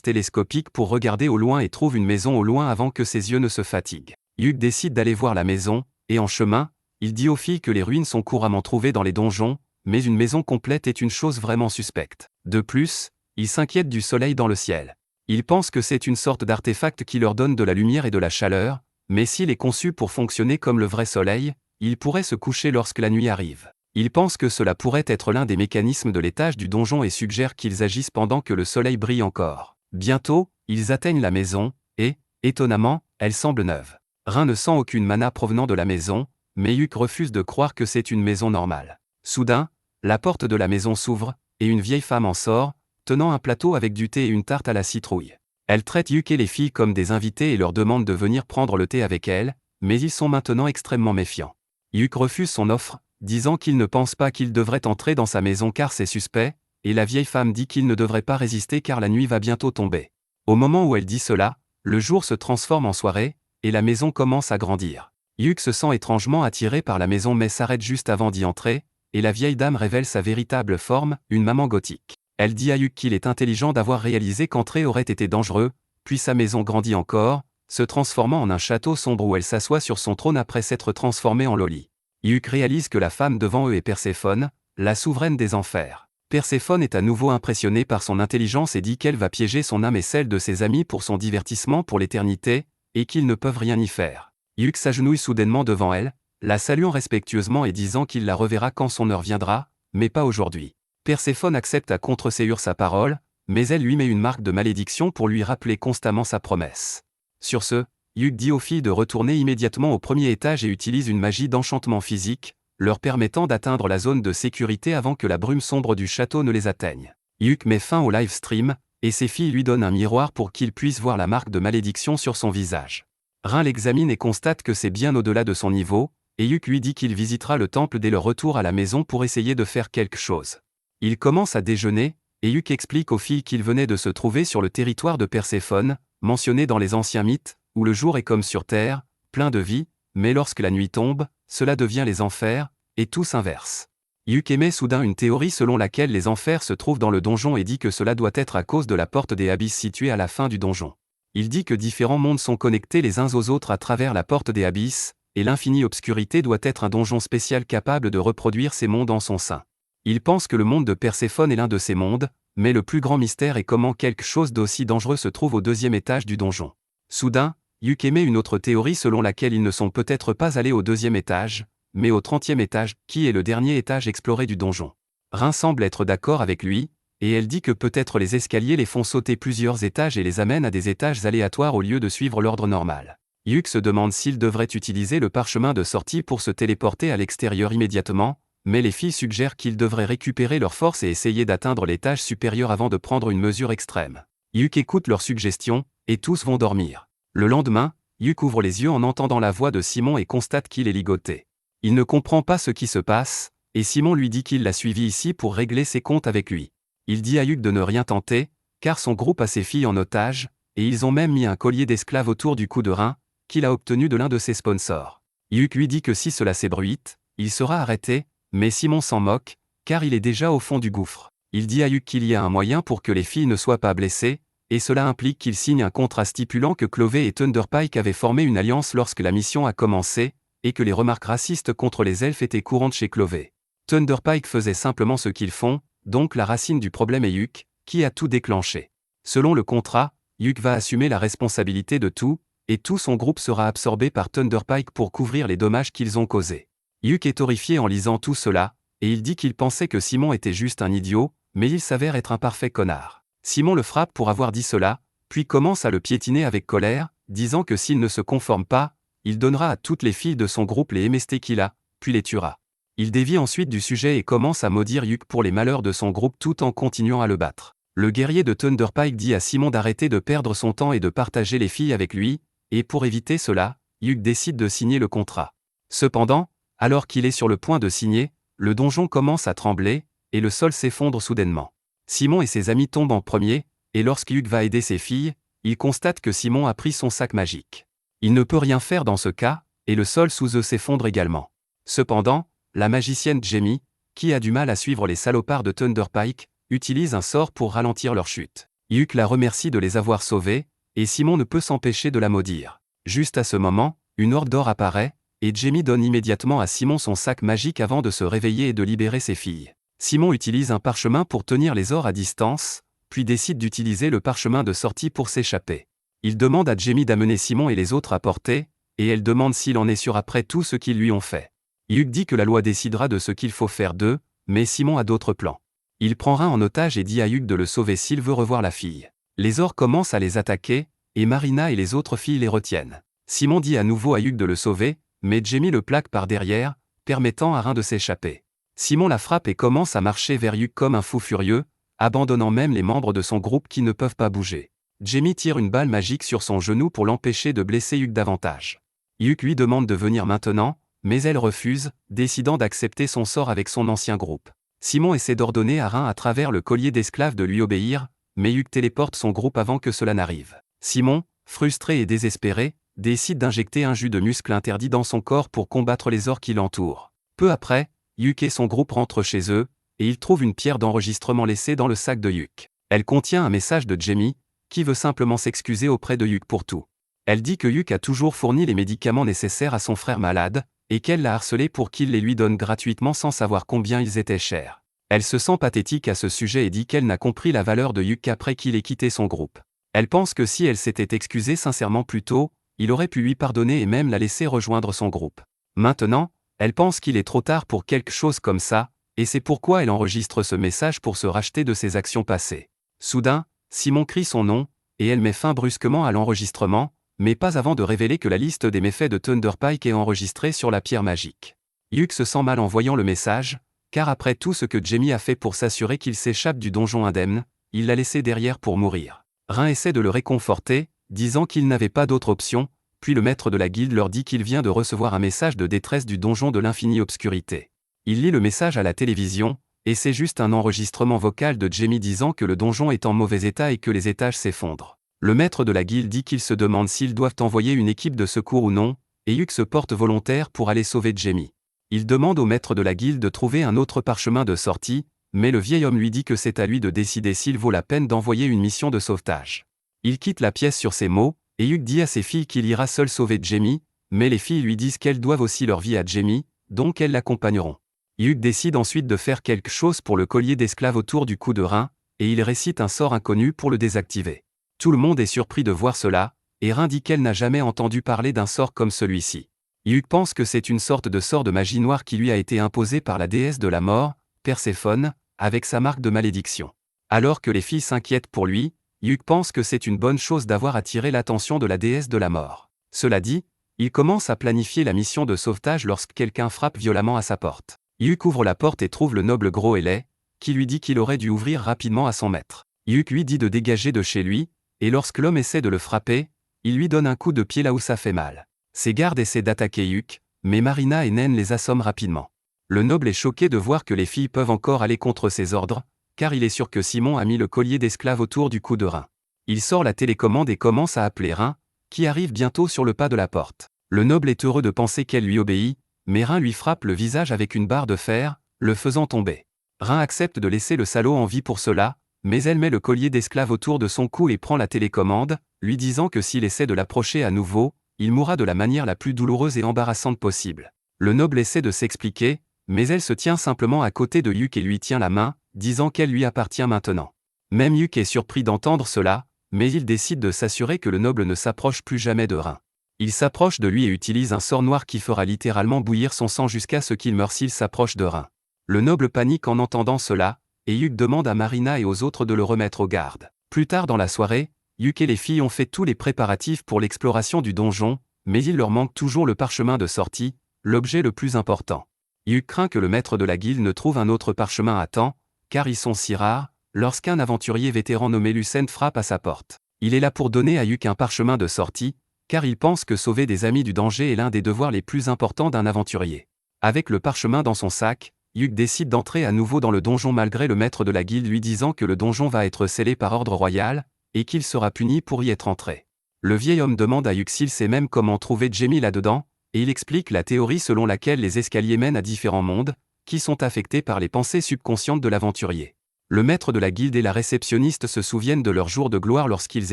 télescopique pour regarder au loin et trouve une maison au loin avant que ses yeux ne se fatiguent. Yuk décide d'aller voir la maison, et en chemin, il dit aux filles que les ruines sont couramment trouvées dans les donjons, mais une maison complète est une chose vraiment suspecte. De plus, il s'inquiète du soleil dans le ciel. Il pense que c'est une sorte d'artefact qui leur donne de la lumière et de la chaleur, mais s'il est conçu pour fonctionner comme le vrai soleil, il pourrait se coucher lorsque la nuit arrive. Il pense que cela pourrait être l'un des mécanismes de l'étage du donjon et suggère qu'ils agissent pendant que le soleil brille encore. Bientôt, ils atteignent la maison, et, étonnamment, elle semble neuve. Rin ne sent aucune mana provenant de la maison, mais Yuk refuse de croire que c'est une maison normale. Soudain, la porte de la maison s'ouvre, et une vieille femme en sort, tenant un plateau avec du thé et une tarte à la citrouille. Elle traite Yuk et les filles comme des invités et leur demande de venir prendre le thé avec elle, mais ils sont maintenant extrêmement méfiants. Yuk refuse son offre, disant qu'il ne pense pas qu'il devrait entrer dans sa maison car c'est suspect, et la vieille femme dit qu'il ne devrait pas résister car la nuit va bientôt tomber. Au moment où elle dit cela, le jour se transforme en soirée, et la maison commence à grandir. Yuk se sent étrangement attiré par la maison mais s'arrête juste avant d'y entrer, et la vieille dame révèle sa véritable forme, une maman gothique. Elle dit à Yuk qu'il est intelligent d'avoir réalisé qu'entrer aurait été dangereux, puis sa maison grandit encore, se transformant en un château sombre où elle s'assoit sur son trône après s'être transformée en Loli. Yuk réalise que la femme devant eux est Perséphone, la souveraine des enfers. Perséphone est à nouveau impressionnée par son intelligence et dit qu'elle va piéger son âme et celle de ses amis pour son divertissement pour l'éternité, et qu'ils ne peuvent rien y faire. Yuk s'agenouille soudainement devant elle, la saluant respectueusement et disant qu'il la reverra quand son heure viendra, mais pas aujourd'hui. Perséphone accepte à contre-ségur sa parole, mais elle lui met une marque de malédiction pour lui rappeler constamment sa promesse. Sur ce, Yuk dit aux filles de retourner immédiatement au 1er étage et utilise une magie d'enchantement physique, leur permettant d'atteindre la zone de sécurité avant que la brume sombre du château ne les atteigne. Yuk met fin au live stream, et ses filles lui donnent un miroir pour qu'il puisse voir la marque de malédiction sur son visage. Rin l'examine et constate que c'est bien au-delà de son niveau, et Yuk lui dit qu'il visitera le temple dès leur retour à la maison pour essayer de faire quelque chose. Il commence à déjeuner, et Yuk explique aux filles qu'il venait de se trouver sur le territoire de Perséphone, mentionné dans les anciens mythes, où le jour est comme sur terre, plein de vie, mais lorsque la nuit tombe, cela devient les enfers, et tout s'inverse. Yuk émet soudain une théorie selon laquelle les enfers se trouvent dans le donjon et dit que cela doit être à cause de la porte des abysses située à la fin du donjon. Il dit que différents mondes sont connectés les uns aux autres à travers la porte des abysses, et l'infinie obscurité doit être un donjon spécial capable de reproduire ces mondes en son sein. Il pense que le monde de Perséphone est l'un de ces mondes, mais le plus grand mystère est comment quelque chose d'aussi dangereux se trouve au 2e étage du donjon. Soudain, Yuk émet une autre théorie selon laquelle ils ne sont peut-être pas allés au 2e étage, mais au 30e étage, qui est le dernier étage exploré du donjon. Rin semble être d'accord avec lui, et elle dit que peut-être les escaliers les font sauter plusieurs étages et les amènent à des étages aléatoires au lieu de suivre l'ordre normal. Yuk se demande s'il devrait utiliser le parchemin de sortie pour se téléporter à l'extérieur immédiatement, mais les filles suggèrent qu'ils devraient récupérer leur force et essayer d'atteindre l'étage supérieur avant de prendre une mesure extrême. Yuk écoute leurs suggestions, et tous vont dormir. Le lendemain, Yuk ouvre les yeux en entendant la voix de Simon et constate qu'il est ligoté. Il ne comprend pas ce qui se passe, et Simon lui dit qu'il l'a suivi ici pour régler ses comptes avec lui. Il dit à Yuk de ne rien tenter, car son groupe a ses filles en otage, et ils ont même mis un collier d'esclave autour du cou de Rin, qu'il a obtenu de l'un de ses sponsors. Yuk lui dit que si cela s'ébruite, il sera arrêté, mais Simon s'en moque, car il est déjà au fond du gouffre. Il dit à Yuk qu'il y a un moyen pour que les filles ne soient pas blessées, et cela implique qu'il signe un contrat stipulant que Clovey et Thunderpike avaient formé une alliance lorsque la mission a commencé, et que les remarques racistes contre les elfes étaient courantes chez Clovey. Thunderpike faisait simplement ce qu'ils font, donc la racine du problème est Yuk, qui a tout déclenché. Selon le contrat, Yuk va assumer la responsabilité de tout, et tout son groupe sera absorbé par Thunderpike pour couvrir les dommages qu'ils ont causés. Yuk est horrifié en lisant tout cela, et il dit qu'il pensait que Simon était juste un idiot, mais il s'avère être un parfait connard. Simon le frappe pour avoir dit cela, puis commence à le piétiner avec colère, disant que s'il ne se conforme pas, il donnera à toutes les filles de son groupe les MST qu'il a, puis les tuera. Il dévie ensuite du sujet et commence à maudire Yuk pour les malheurs de son groupe tout en continuant à le battre. Le guerrier de Thunderpike dit à Simon d'arrêter de perdre son temps et de partager les filles avec lui, et pour éviter cela, Yuk décide de signer le contrat. Cependant, alors qu'il est sur le point de signer, le donjon commence à trembler, et le sol s'effondre soudainement. Simon et ses amis tombent en premier, et lorsque Yuk va aider ses filles, il constate que Simon a pris son sac magique. Il ne peut rien faire dans ce cas, et le sol sous eux s'effondre également. Cependant, la magicienne Jamie, qui a du mal à suivre les salopards de Thunderpike, utilise un sort pour ralentir leur chute. Yuk la remercie de les avoir sauvés, et Simon ne peut s'empêcher de la maudire. Juste à ce moment, une horde d'or apparaît, et Jamie donne immédiatement à Simon son sac magique avant de se réveiller et de libérer ses filles. Simon utilise un parchemin pour tenir les ors à distance, puis décide d'utiliser le parchemin de sortie pour s'échapper. Il demande à Jamie d'amener Simon et les autres à portée, et elle demande s'il en est sûr après tout ce qu'ils lui ont fait. Yuk dit que la loi décidera de ce qu'il faut faire d'eux, mais Simon a d'autres plans. Il prend Rin en otage et dit à Yuk de le sauver s'il veut revoir la fille. Les ors commencent à les attaquer, et Marina et les autres filles les retiennent. Simon dit à nouveau à Yuk de le sauver, mais Jamie le plaque par derrière, permettant à Rin de s'échapper. Simon la frappe et commence à marcher vers Yuk comme un fou furieux, abandonnant même les membres de son groupe qui ne peuvent pas bouger. Jamie tire une balle magique sur son genou pour l'empêcher de blesser Yuk davantage. Yuk lui demande de venir maintenant, mais elle refuse, décidant d'accepter son sort avec son ancien groupe. Simon essaie d'ordonner à Rin à travers le collier d'esclave de lui obéir, mais Yuk téléporte son groupe avant que cela n'arrive. Simon, frustré et désespéré, décide d'injecter un jus de muscle interdit dans son corps pour combattre les ors qui l'entourent. Peu après, Yuk et son groupe rentrent chez eux, et ils trouvent une pierre d'enregistrement laissée dans le sac de Yuk. Elle contient un message de Jamie, qui veut simplement s'excuser auprès de Yuk pour tout. Elle dit que Yuk a toujours fourni les médicaments nécessaires à son frère malade, et qu'elle l'a harcelé pour qu'il les lui donne gratuitement sans savoir combien ils étaient chers. Elle se sent pathétique à ce sujet et dit qu'elle n'a compris la valeur de Yuk qu'après qu'il ait quitté son groupe. Elle pense que si elle s'était excusée sincèrement plus tôt, il aurait pu lui pardonner et même la laisser rejoindre son groupe. Maintenant, elle pense qu'il est trop tard pour quelque chose comme ça, et c'est pourquoi elle enregistre ce message pour se racheter de ses actions passées. Soudain, Simon crie son nom, et elle met fin brusquement à l'enregistrement, mais pas avant de révéler que la liste des méfaits de Thunderpike est enregistrée sur la pierre magique. Yuk se sent mal en voyant le message, car après tout ce que Jamie a fait pour s'assurer qu'il s'échappe du donjon indemne, il l'a laissé derrière pour mourir. Rin essaie de le réconforter, disant qu'il n'avait pas d'autre option, puis le maître de la guilde leur dit qu'il vient de recevoir un message de détresse du donjon de l'infinie obscurité. Il lit le message à la télévision, Et c'est juste un enregistrement vocal de Jamie disant que le donjon est en mauvais état et que les étages s'effondrent. Le maître de la guilde dit qu'il se demande s'ils doivent envoyer une équipe de secours ou non, et Hugh se porte volontaire pour aller sauver Jamie. Il demande au maître de la guilde de trouver un autre parchemin de sortie, mais le vieil homme lui dit que c'est à lui de décider s'il vaut la peine d'envoyer une mission de sauvetage. Il quitte la pièce sur ces mots, et Hugh dit à ses filles qu'il ira seul sauver Jamie, mais les filles lui disent qu'elles doivent aussi leur vie à Jamie, donc elles l'accompagneront. Hugh décide ensuite de faire quelque chose pour le collier d'esclave autour du cou de Rein, et il récite un sort inconnu pour le désactiver. Tout le monde est surpris de voir cela, et Rein dit qu'elle n'a jamais entendu parler d'un sort comme celui-ci. Hugh pense que c'est une sorte de sort de magie noire qui lui a été imposé par la déesse de la mort, Perséphone, avec sa marque de malédiction. Alors que les filles s'inquiètent pour lui, Hugh pense que c'est une bonne chose d'avoir attiré l'attention de la déesse de la mort. Cela dit, il commence à planifier la mission de sauvetage lorsque quelqu'un frappe violemment à sa porte. Hugh ouvre la porte et trouve le noble gros et laid, qui lui dit qu'il aurait dû ouvrir rapidement à son maître. Hugh lui dit de dégager de chez lui, et lorsque l'homme essaie de le frapper, il lui donne un coup de pied là où ça fait mal. Ses gardes essaient d'attaquer Hugh, mais Marina et Naine les assomment rapidement. Le noble est choqué de voir que les filles peuvent encore aller contre ses ordres, car il est sûr que Simon a mis le collier d'esclave autour du cou de Rein. Il sort la télécommande et commence à appeler Rein, qui arrive bientôt sur le pas de la porte. Le noble est heureux de penser qu'elle lui obéit, mais Rein lui frappe le visage avec une barre de fer, le faisant tomber. Rein accepte de laisser le salaud en vie pour cela, mais elle met le collier d'esclave autour de son cou et prend la télécommande, lui disant que s'il essaie de l'approcher à nouveau, il mourra de la manière la plus douloureuse et embarrassante possible. Le noble essaie de s'expliquer, mais elle se tient simplement à côté de Hugh et lui tient la main, disant qu'elle lui appartient maintenant. Même Hugh est surpris d'entendre cela, mais il décide de s'assurer que le noble ne s'approche plus jamais de Rein. Il s'approche de lui et utilise un sort noir qui fera littéralement bouillir son sang jusqu'à ce qu'il meure s'il s'approche de Rein. Le noble panique en entendant cela, et Hugh demande à Marina et aux autres de le remettre aux gardes. Plus tard dans la soirée, Hugh et les filles ont fait tous les préparatifs pour l'exploration du donjon, mais il leur manque toujours le parchemin de sortie, l'objet le plus important. Hugh craint que le maître de la guilde ne trouve un autre parchemin à temps, car ils sont si rares, lorsqu'un aventurier vétéran nommé Lucent frappe à sa porte. Il est là pour donner à Hugh un parchemin de sortie, car il pense que sauver des amis du danger est l'un des devoirs les plus importants d'un aventurier. Avec le parchemin dans son sac, Hugh décide d'entrer à nouveau dans le donjon malgré le maître de la guilde lui disant que le donjon va être scellé par ordre royal, et qu'il sera puni pour y être entré. Le vieil homme demande à Hugh s'il sait même comment trouver Jamie là-dedans, et il explique la théorie selon laquelle les escaliers mènent à différents mondes, qui sont affectés par les pensées subconscientes de l'aventurier. Le maître de la guilde et la réceptionniste se souviennent de leur jour de gloire lorsqu'ils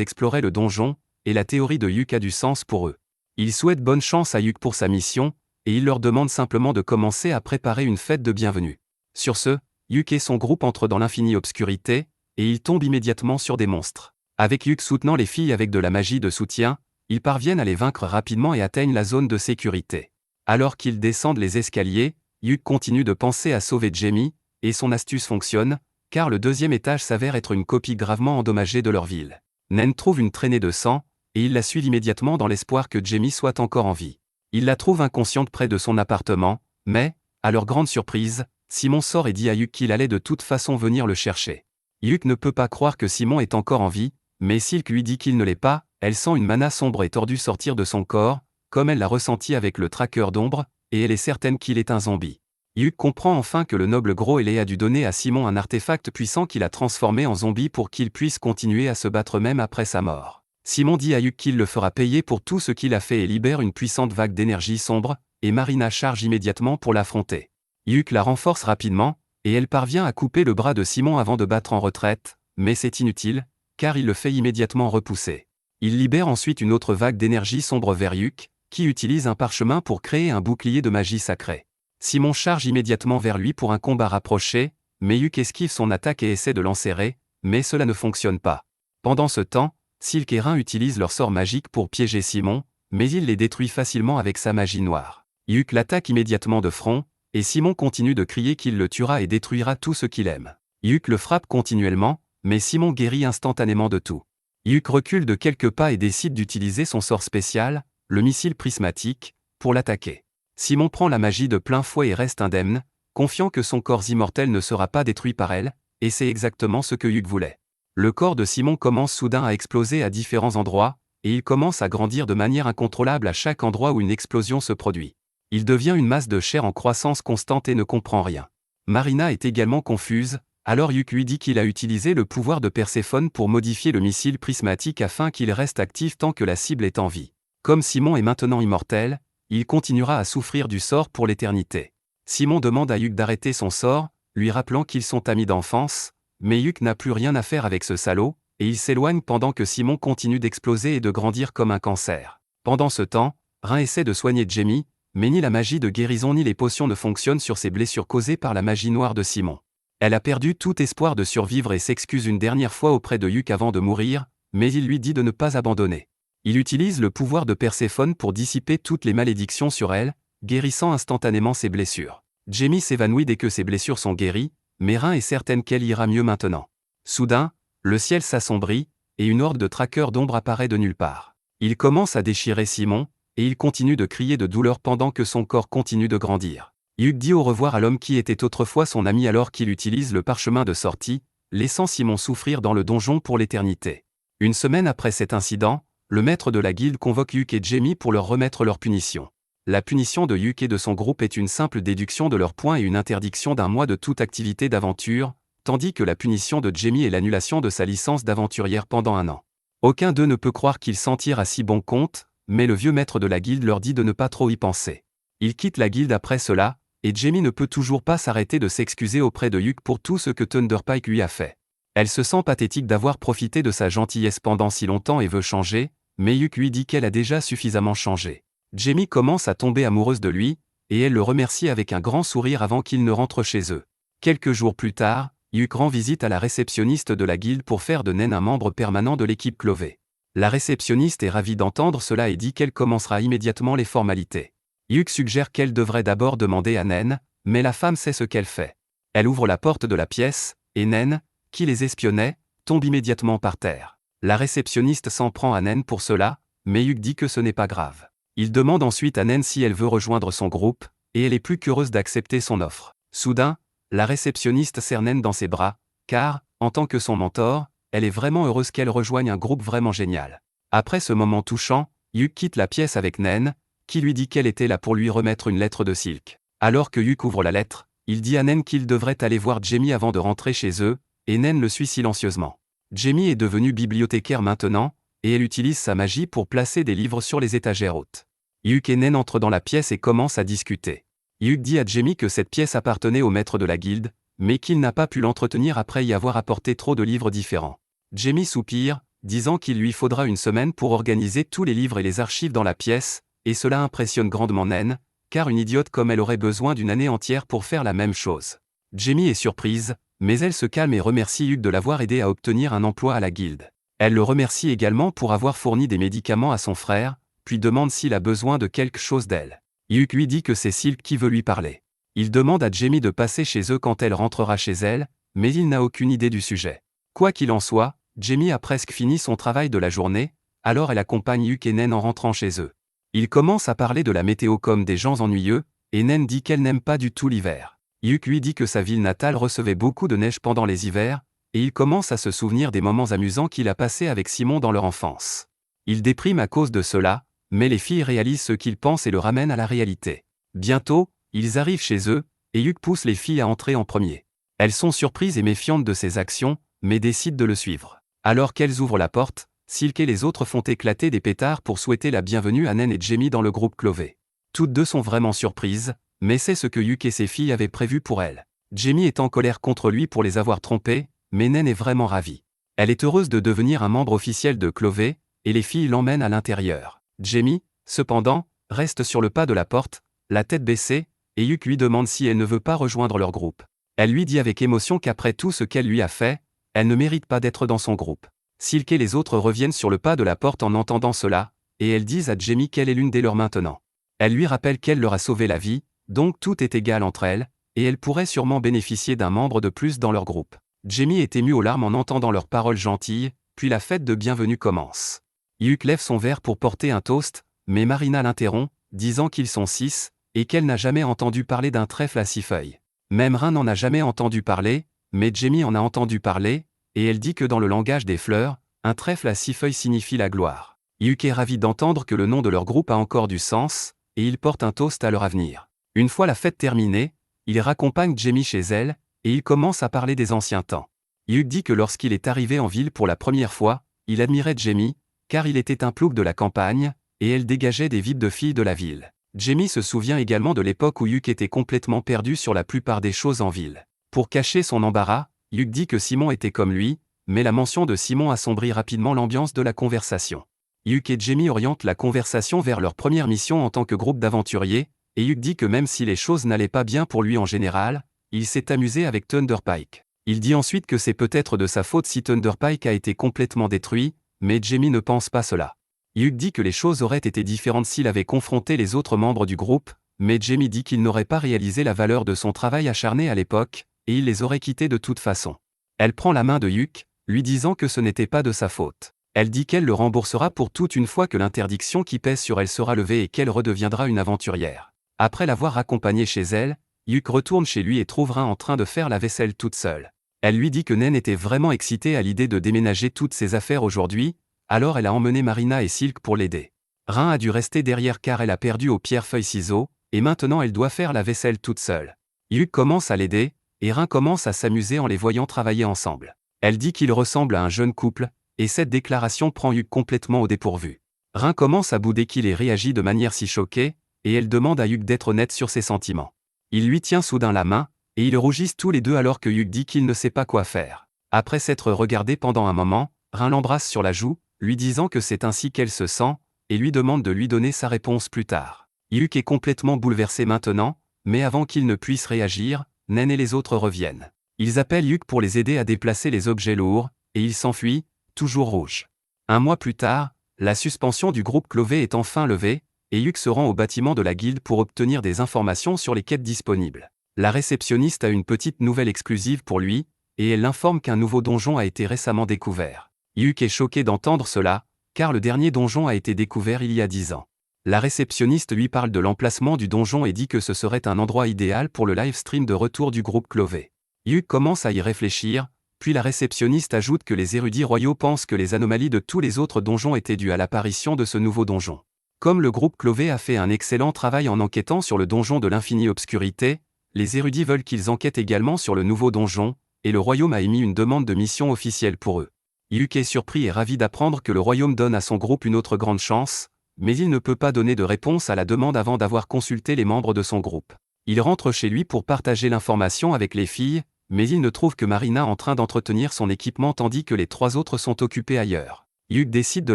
exploraient le donjon, et la théorie de Hugh a du sens pour eux. Ils souhaitent bonne chance à Hugh pour sa mission, et ils leur demandent simplement de commencer à préparer une fête de bienvenue. Sur ce, Hugh et son groupe entrent dans l'infinie obscurité, et ils tombent immédiatement sur des monstres. Avec Hugh soutenant les filles avec de la magie de soutien, ils parviennent à les vaincre rapidement et atteignent la zone de sécurité. Alors qu'ils descendent les escaliers, Hugh continue de penser à sauver Jamie, et son astuce fonctionne, car le deuxième étage s'avère être une copie gravement endommagée de leur ville. Naine trouve une traînée de sang, et il la suit immédiatement dans l'espoir que Jamie soit encore en vie. Il la trouve inconsciente près de son appartement, mais, à leur grande surprise, Simon sort et dit à Hugh qu'il allait de toute façon venir le chercher. Hugh ne peut pas croire que Simon est encore en vie, mais Silk lui dit qu'il ne l'est pas, elle sent une mana sombre et tordue sortir de son corps, comme elle l'a ressenti avec le traqueur d'ombre, et elle est certaine qu'il est un zombie. Hugh comprend enfin que le noble gros Elé a dû donner à Simon un artefact puissant qu'il a transformé en zombie pour qu'il puisse continuer à se battre même après sa mort. Simon dit à Hugh qu'il le fera payer pour tout ce qu'il a fait et libère une puissante vague d'énergie sombre, et Marina charge immédiatement pour l'affronter. Hugh la renforce rapidement, et elle parvient à couper le bras de Simon avant de battre en retraite, mais c'est inutile, car il le fait immédiatement repousser. Il libère ensuite une autre vague d'énergie sombre vers Hugh, qui utilise un parchemin pour créer un bouclier de magie sacrée. Simon charge immédiatement vers lui pour un combat rapproché, mais Hugh esquive son attaque et essaie de l'enserrer, mais cela ne fonctionne pas. Pendant ce temps, Silk et Rein utilisent leur sort magique pour piéger Simon, mais il les détruit facilement avec sa magie noire. Hugh l'attaque immédiatement de front, et Simon continue de crier qu'il le tuera et détruira tout ce qu'il aime. Hugh le frappe continuellement, mais Simon guérit instantanément de tout. Hugh recule de quelques pas et décide d'utiliser son sort spécial, le missile prismatique, pour l'attaquer. Simon prend la magie de plein fouet et reste indemne, confiant que son corps immortel ne sera pas détruit par elle, et c'est exactement ce que Hugh voulait. Le corps de Simon commence soudain à exploser à différents endroits, et il commence à grandir de manière incontrôlable à chaque endroit où une explosion se produit. Il devient une masse de chair en croissance constante et ne comprend rien. Marina est également confuse, alors Yuk lui dit qu'il a utilisé le pouvoir de Perséphone pour modifier le missile prismatique afin qu'il reste actif tant que la cible est en vie. Comme Simon est maintenant immortel, il continuera à souffrir du sort pour l'éternité. Simon demande à Yuk d'arrêter son sort, lui rappelant qu'ils sont amis d'enfance, mais Yuk n'a plus rien à faire avec ce salaud, et il s'éloigne pendant que Simon continue d'exploser et de grandir comme un cancer. Pendant ce temps, Rin essaie de soigner Jamie, mais ni la magie de guérison ni les potions ne fonctionnent sur ses blessures causées par la magie noire de Simon. Elle a perdu tout espoir de survivre et s'excuse une dernière fois auprès de Yuk avant de mourir, mais il lui dit de ne pas abandonner. Il utilise le pouvoir de Perséphone pour dissiper toutes les malédictions sur elle, guérissant instantanément ses blessures. Jamie s'évanouit dès que ses blessures sont guéries, mais Rin est certaine qu'elle ira mieux maintenant. Soudain, le ciel s'assombrit, et une horde de traqueurs d'ombre apparaît de nulle part. Il commence à déchirer Simon, et il continue de crier de douleur pendant que son corps continue de grandir. Yuk dit au revoir à l'homme qui était autrefois son ami alors qu'il utilise le parchemin de sortie, laissant Simon souffrir dans le donjon pour l'éternité. Une semaine après cet incident, le maître de la guilde convoque Yuk et Jamie pour leur remettre leur punition. La punition de Yuk et de son groupe est une simple déduction de leurs points et une interdiction d'1 mois de toute activité d'aventure, tandis que la punition de Jamie est l'annulation de sa licence d'aventurière pendant 1 an. Aucun d'eux ne peut croire qu'ils s'en tirent à si bon compte, mais le vieux maître de la guilde leur dit de ne pas trop y penser. Il quitte la guilde après cela, et Jamie ne peut toujours pas s'arrêter de s'excuser auprès de Yuk pour tout ce que Thunderpike lui a fait. Elle se sent pathétique d'avoir profité de sa gentillesse pendant si longtemps et veut changer, mais Yuk lui dit qu'elle a déjà suffisamment changé. Jamie commence à tomber amoureuse de lui, et elle le remercie avec un grand sourire avant qu'il ne rentre chez eux. Quelques jours plus tard, Yuk rend visite à la réceptionniste de la guilde pour faire de Nen un membre permanent de l'équipe Clovey. La réceptionniste est ravie d'entendre cela et dit qu'elle commencera immédiatement les formalités. Yuk suggère qu'elle devrait d'abord demander à Nen, mais la femme sait ce qu'elle fait. Elle ouvre la porte de la pièce, et Nen, qui les espionnait, tombe immédiatement par terre. La réceptionniste s'en prend à Nen pour cela, mais Yuk dit que ce n'est pas grave. Il demande ensuite à Nen si elle veut rejoindre son groupe, et elle est plus qu'heureuse d'accepter son offre. Soudain, la réceptionniste serre Nen dans ses bras, car, en tant que son mentor, elle est vraiment heureuse qu'elle rejoigne un groupe vraiment génial. Après ce moment touchant, Yuk quitte la pièce avec Nen, qui lui dit qu'elle était là pour lui remettre une lettre de Silk. Alors que Yuk ouvre la lettre, il dit à Nen qu'il devrait aller voir Jamie avant de rentrer chez eux, et Nen le suit silencieusement. Jamie est devenue bibliothécaire maintenant, et elle utilise sa magie pour placer des livres sur les étagères hautes. Yuk et Nen entrent dans la pièce et commencent à discuter. Yuk dit à Jamie que cette pièce appartenait au maître de la guilde, mais qu'il n'a pas pu l'entretenir après y avoir apporté trop de livres différents. Jamie soupire, disant qu'il lui faudra 1 semaine pour organiser tous les livres et les archives dans la pièce, et cela impressionne grandement Nen, car une idiote comme elle aurait besoin d'1 année entière pour faire la même chose. Jamie est surprise, mais elle se calme et remercie Yuk de l'avoir aidé à obtenir un emploi à la guilde. Elle le remercie également pour avoir fourni des médicaments à son frère, puis demande s'il a besoin de quelque chose d'elle. Yuk lui dit que c'est Silk qui veut lui parler. Il demande à Jamie de passer chez eux quand elle rentrera chez elle, mais il n'a aucune idée du sujet. Quoi qu'il en soit, Jamie a presque fini son travail de la journée, alors elle accompagne Yuk et Nen en rentrant chez eux. Ils commencent à parler de la météo comme des gens ennuyeux, et Nen dit qu'elle n'aime pas du tout l'hiver. Yuk lui dit que sa ville natale recevait beaucoup de neige pendant les hivers, et il commence à se souvenir des moments amusants qu'il a passés avec Simon dans leur enfance. Il déprime à cause de cela, mais les filles réalisent ce qu'ils pensent et le ramènent à la réalité. Bientôt, ils arrivent chez eux, et Yuk pousse les filles à entrer en premier. Elles sont surprises et méfiantes de ses actions, mais décident de le suivre. Alors qu'elles ouvrent la porte, Silk et les autres font éclater des pétards pour souhaiter la bienvenue à Nen et Jamie dans le groupe Clovey. Toutes deux sont vraiment surprises, mais c'est ce que Yuk et ses filles avaient prévu pour elles. Jamie est en colère contre lui pour les avoir trompées, mais Nen est vraiment ravie. Elle est heureuse de devenir un membre officiel de Clovey, et les filles l'emmènent à l'intérieur. Jamie, cependant, reste sur le pas de la porte, la tête baissée, et Yuk lui demande si elle ne veut pas rejoindre leur groupe. Elle lui dit avec émotion qu'après tout ce qu'elle lui a fait, elle ne mérite pas d'être dans son groupe. Silk et les autres reviennent sur le pas de la porte en entendant cela, et elles disent à Jamie qu'elle est l'une des leurs maintenant. Elle lui rappelle qu'elle leur a sauvé la vie, donc tout est égal entre elles, et elle pourrait sûrement bénéficier d'un membre de plus dans leur groupe. Jamie est ému aux larmes en entendant leurs paroles gentilles, puis la fête de bienvenue commence. Yuk lève son verre pour porter un toast, mais Marina l'interrompt, disant qu'ils sont 6, et qu'elle n'a jamais entendu parler d'un trèfle à 6 feuilles. Même Rin n'en a jamais entendu parler, mais Jamie en a entendu parler, et elle dit que dans le langage des fleurs, un trèfle à 6 feuilles signifie la gloire. Yuk est ravi d'entendre que le nom de leur groupe a encore du sens, et il porte un toast à leur avenir. Une fois la fête terminée, Il raccompagne Jamie chez elle, et il commence à parler des anciens temps. Hyuk dit que lorsqu'il est arrivé en ville pour la première fois, il admirait Jamie, car il était un plouc de la campagne, et elle dégageait des vibes de fille de la ville. Jamie se souvient également de l'époque où Hyuk était complètement perdu sur la plupart des choses en ville. Pour cacher son embarras, Hyuk dit que Simon était comme lui, mais la mention de Simon assombrit rapidement l'ambiance de la conversation. Hyuk et Jamie orientent la conversation vers leur première mission en tant que groupe d'aventuriers, et Hyuk dit que même si les choses n'allaient pas bien pour lui en général, il s'est amusé avec Thunder Pike. Il dit ensuite que c'est peut-être de sa faute si Thunder Pike a été complètement détruit, mais Jamie ne pense pas cela. Hyuk dit que les choses auraient été différentes s'il avait confronté les autres membres du groupe, mais Jamie dit qu'il n'aurait pas réalisé la valeur de son travail acharné à l'époque, et il les aurait quittés de toute façon. Elle prend la main de Hyuk, lui disant que ce n'était pas de sa faute. Elle dit qu'elle le remboursera pour toute une fois que l'interdiction qui pèse sur elle sera levée et qu'elle redeviendra une aventurière. Après l'avoir accompagnée chez elle, Hyuk retourne chez lui et trouve Rin en train de faire la vaisselle toute seule. Elle lui dit que Nen était vraiment excitée à l'idée de déménager toutes ses affaires aujourd'hui, alors elle a emmené Marina et Silk pour l'aider. Rin a dû rester derrière car elle a perdu au pierre-feuille-ciseaux, et maintenant elle doit faire la vaisselle toute seule. Hyuk commence à l'aider, et Rin commence à s'amuser en les voyant travailler ensemble. Elle dit qu'il ressemble à un jeune couple, et cette déclaration prend Hyuk complètement au dépourvu. Rin commence à bouder qu'il ait réagi de manière si choquée, et elle demande à Hyuk d'être honnête sur ses sentiments. Il lui tient soudain la main, et ils rougissent tous les deux alors que Hyuk dit qu'il ne sait pas quoi faire. Après s'être regardé pendant un moment, Rin l'embrasse sur la joue, lui disant que c'est ainsi qu'elle se sent, et lui demande de lui donner sa réponse plus tard. Hyuk est complètement bouleversé maintenant, mais avant qu'il ne puisse réagir, Nen et les autres reviennent. Ils appellent Hyuk pour les aider à déplacer les objets lourds, et ils s'enfuient, toujours rouges. Un mois plus tard, la suspension du groupe Clové est enfin levée, et Hyuk se rend au bâtiment de la guilde pour obtenir des informations sur les quêtes disponibles. La réceptionniste a une petite nouvelle exclusive pour lui, et elle l'informe qu'un nouveau donjon a été récemment découvert. Hyuk est choqué d'entendre cela, car le dernier donjon a été découvert il y a 10 ans. La réceptionniste lui parle de l'emplacement du donjon et dit que ce serait un endroit idéal pour le live stream de retour du groupe Clové. Hyuk commence à y réfléchir, puis la réceptionniste ajoute que les érudits royaux pensent que les anomalies de tous les autres donjons étaient dues à l'apparition de ce nouveau donjon. Comme le groupe Clové a fait un excellent travail en enquêtant sur le donjon de l'infinie obscurité, les érudits veulent qu'ils enquêtent également sur le nouveau donjon, et le royaume a émis une demande de mission officielle pour eux. Hyuk est surpris et ravi d'apprendre que le royaume donne à son groupe une autre grande chance, mais il ne peut pas donner de réponse à la demande avant d'avoir consulté les membres de son groupe. Il rentre chez lui pour partager l'information avec les filles, mais il ne trouve que Marina en train d'entretenir son équipement tandis que les trois autres sont occupés ailleurs. Hyuk décide de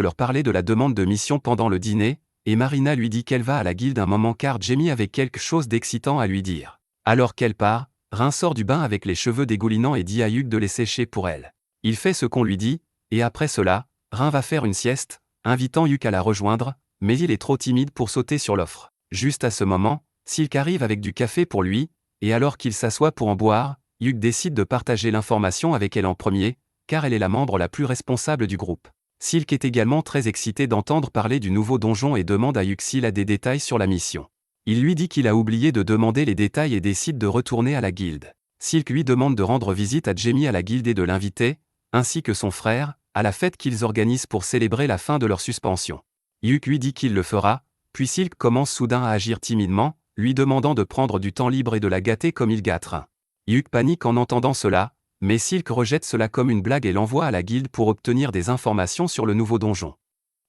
leur parler de la demande de mission pendant le dîner, et Marina lui dit qu'elle va à la guilde un moment car Jamie avait quelque chose d'excitant à lui dire. Alors qu'elle part, Rin sort du bain avec les cheveux dégoulinants et dit à Hyuk de les sécher pour elle. Il fait ce qu'on lui dit, et après cela, Rin va faire une sieste, invitant Hyuk à la rejoindre, mais il est trop timide pour sauter sur l'offre. Juste à ce moment, Silk arrive avec du café pour lui, et alors qu'il s'assoit pour en boire, Hyuk décide de partager l'information avec elle en premier, car elle est la membre la plus responsable du groupe. Silk est également très excité d'entendre parler du nouveau donjon et demande à Hyuk s'il a des détails sur la mission. Il lui dit qu'il a oublié de demander les détails et décide de retourner à la guilde. Silk lui demande de rendre visite à Jamie à la guilde et de l'inviter, ainsi que son frère, à la fête qu'ils organisent pour célébrer la fin de leur suspension. Hyuk lui dit qu'il le fera, puis Silk commence soudain à agir timidement, lui demandant de prendre du temps libre et de la gâter comme il gâte Rin. Hyuk panique en entendant cela, mais Silk rejette cela comme une blague et l'envoie à la guilde pour obtenir des informations sur le nouveau donjon.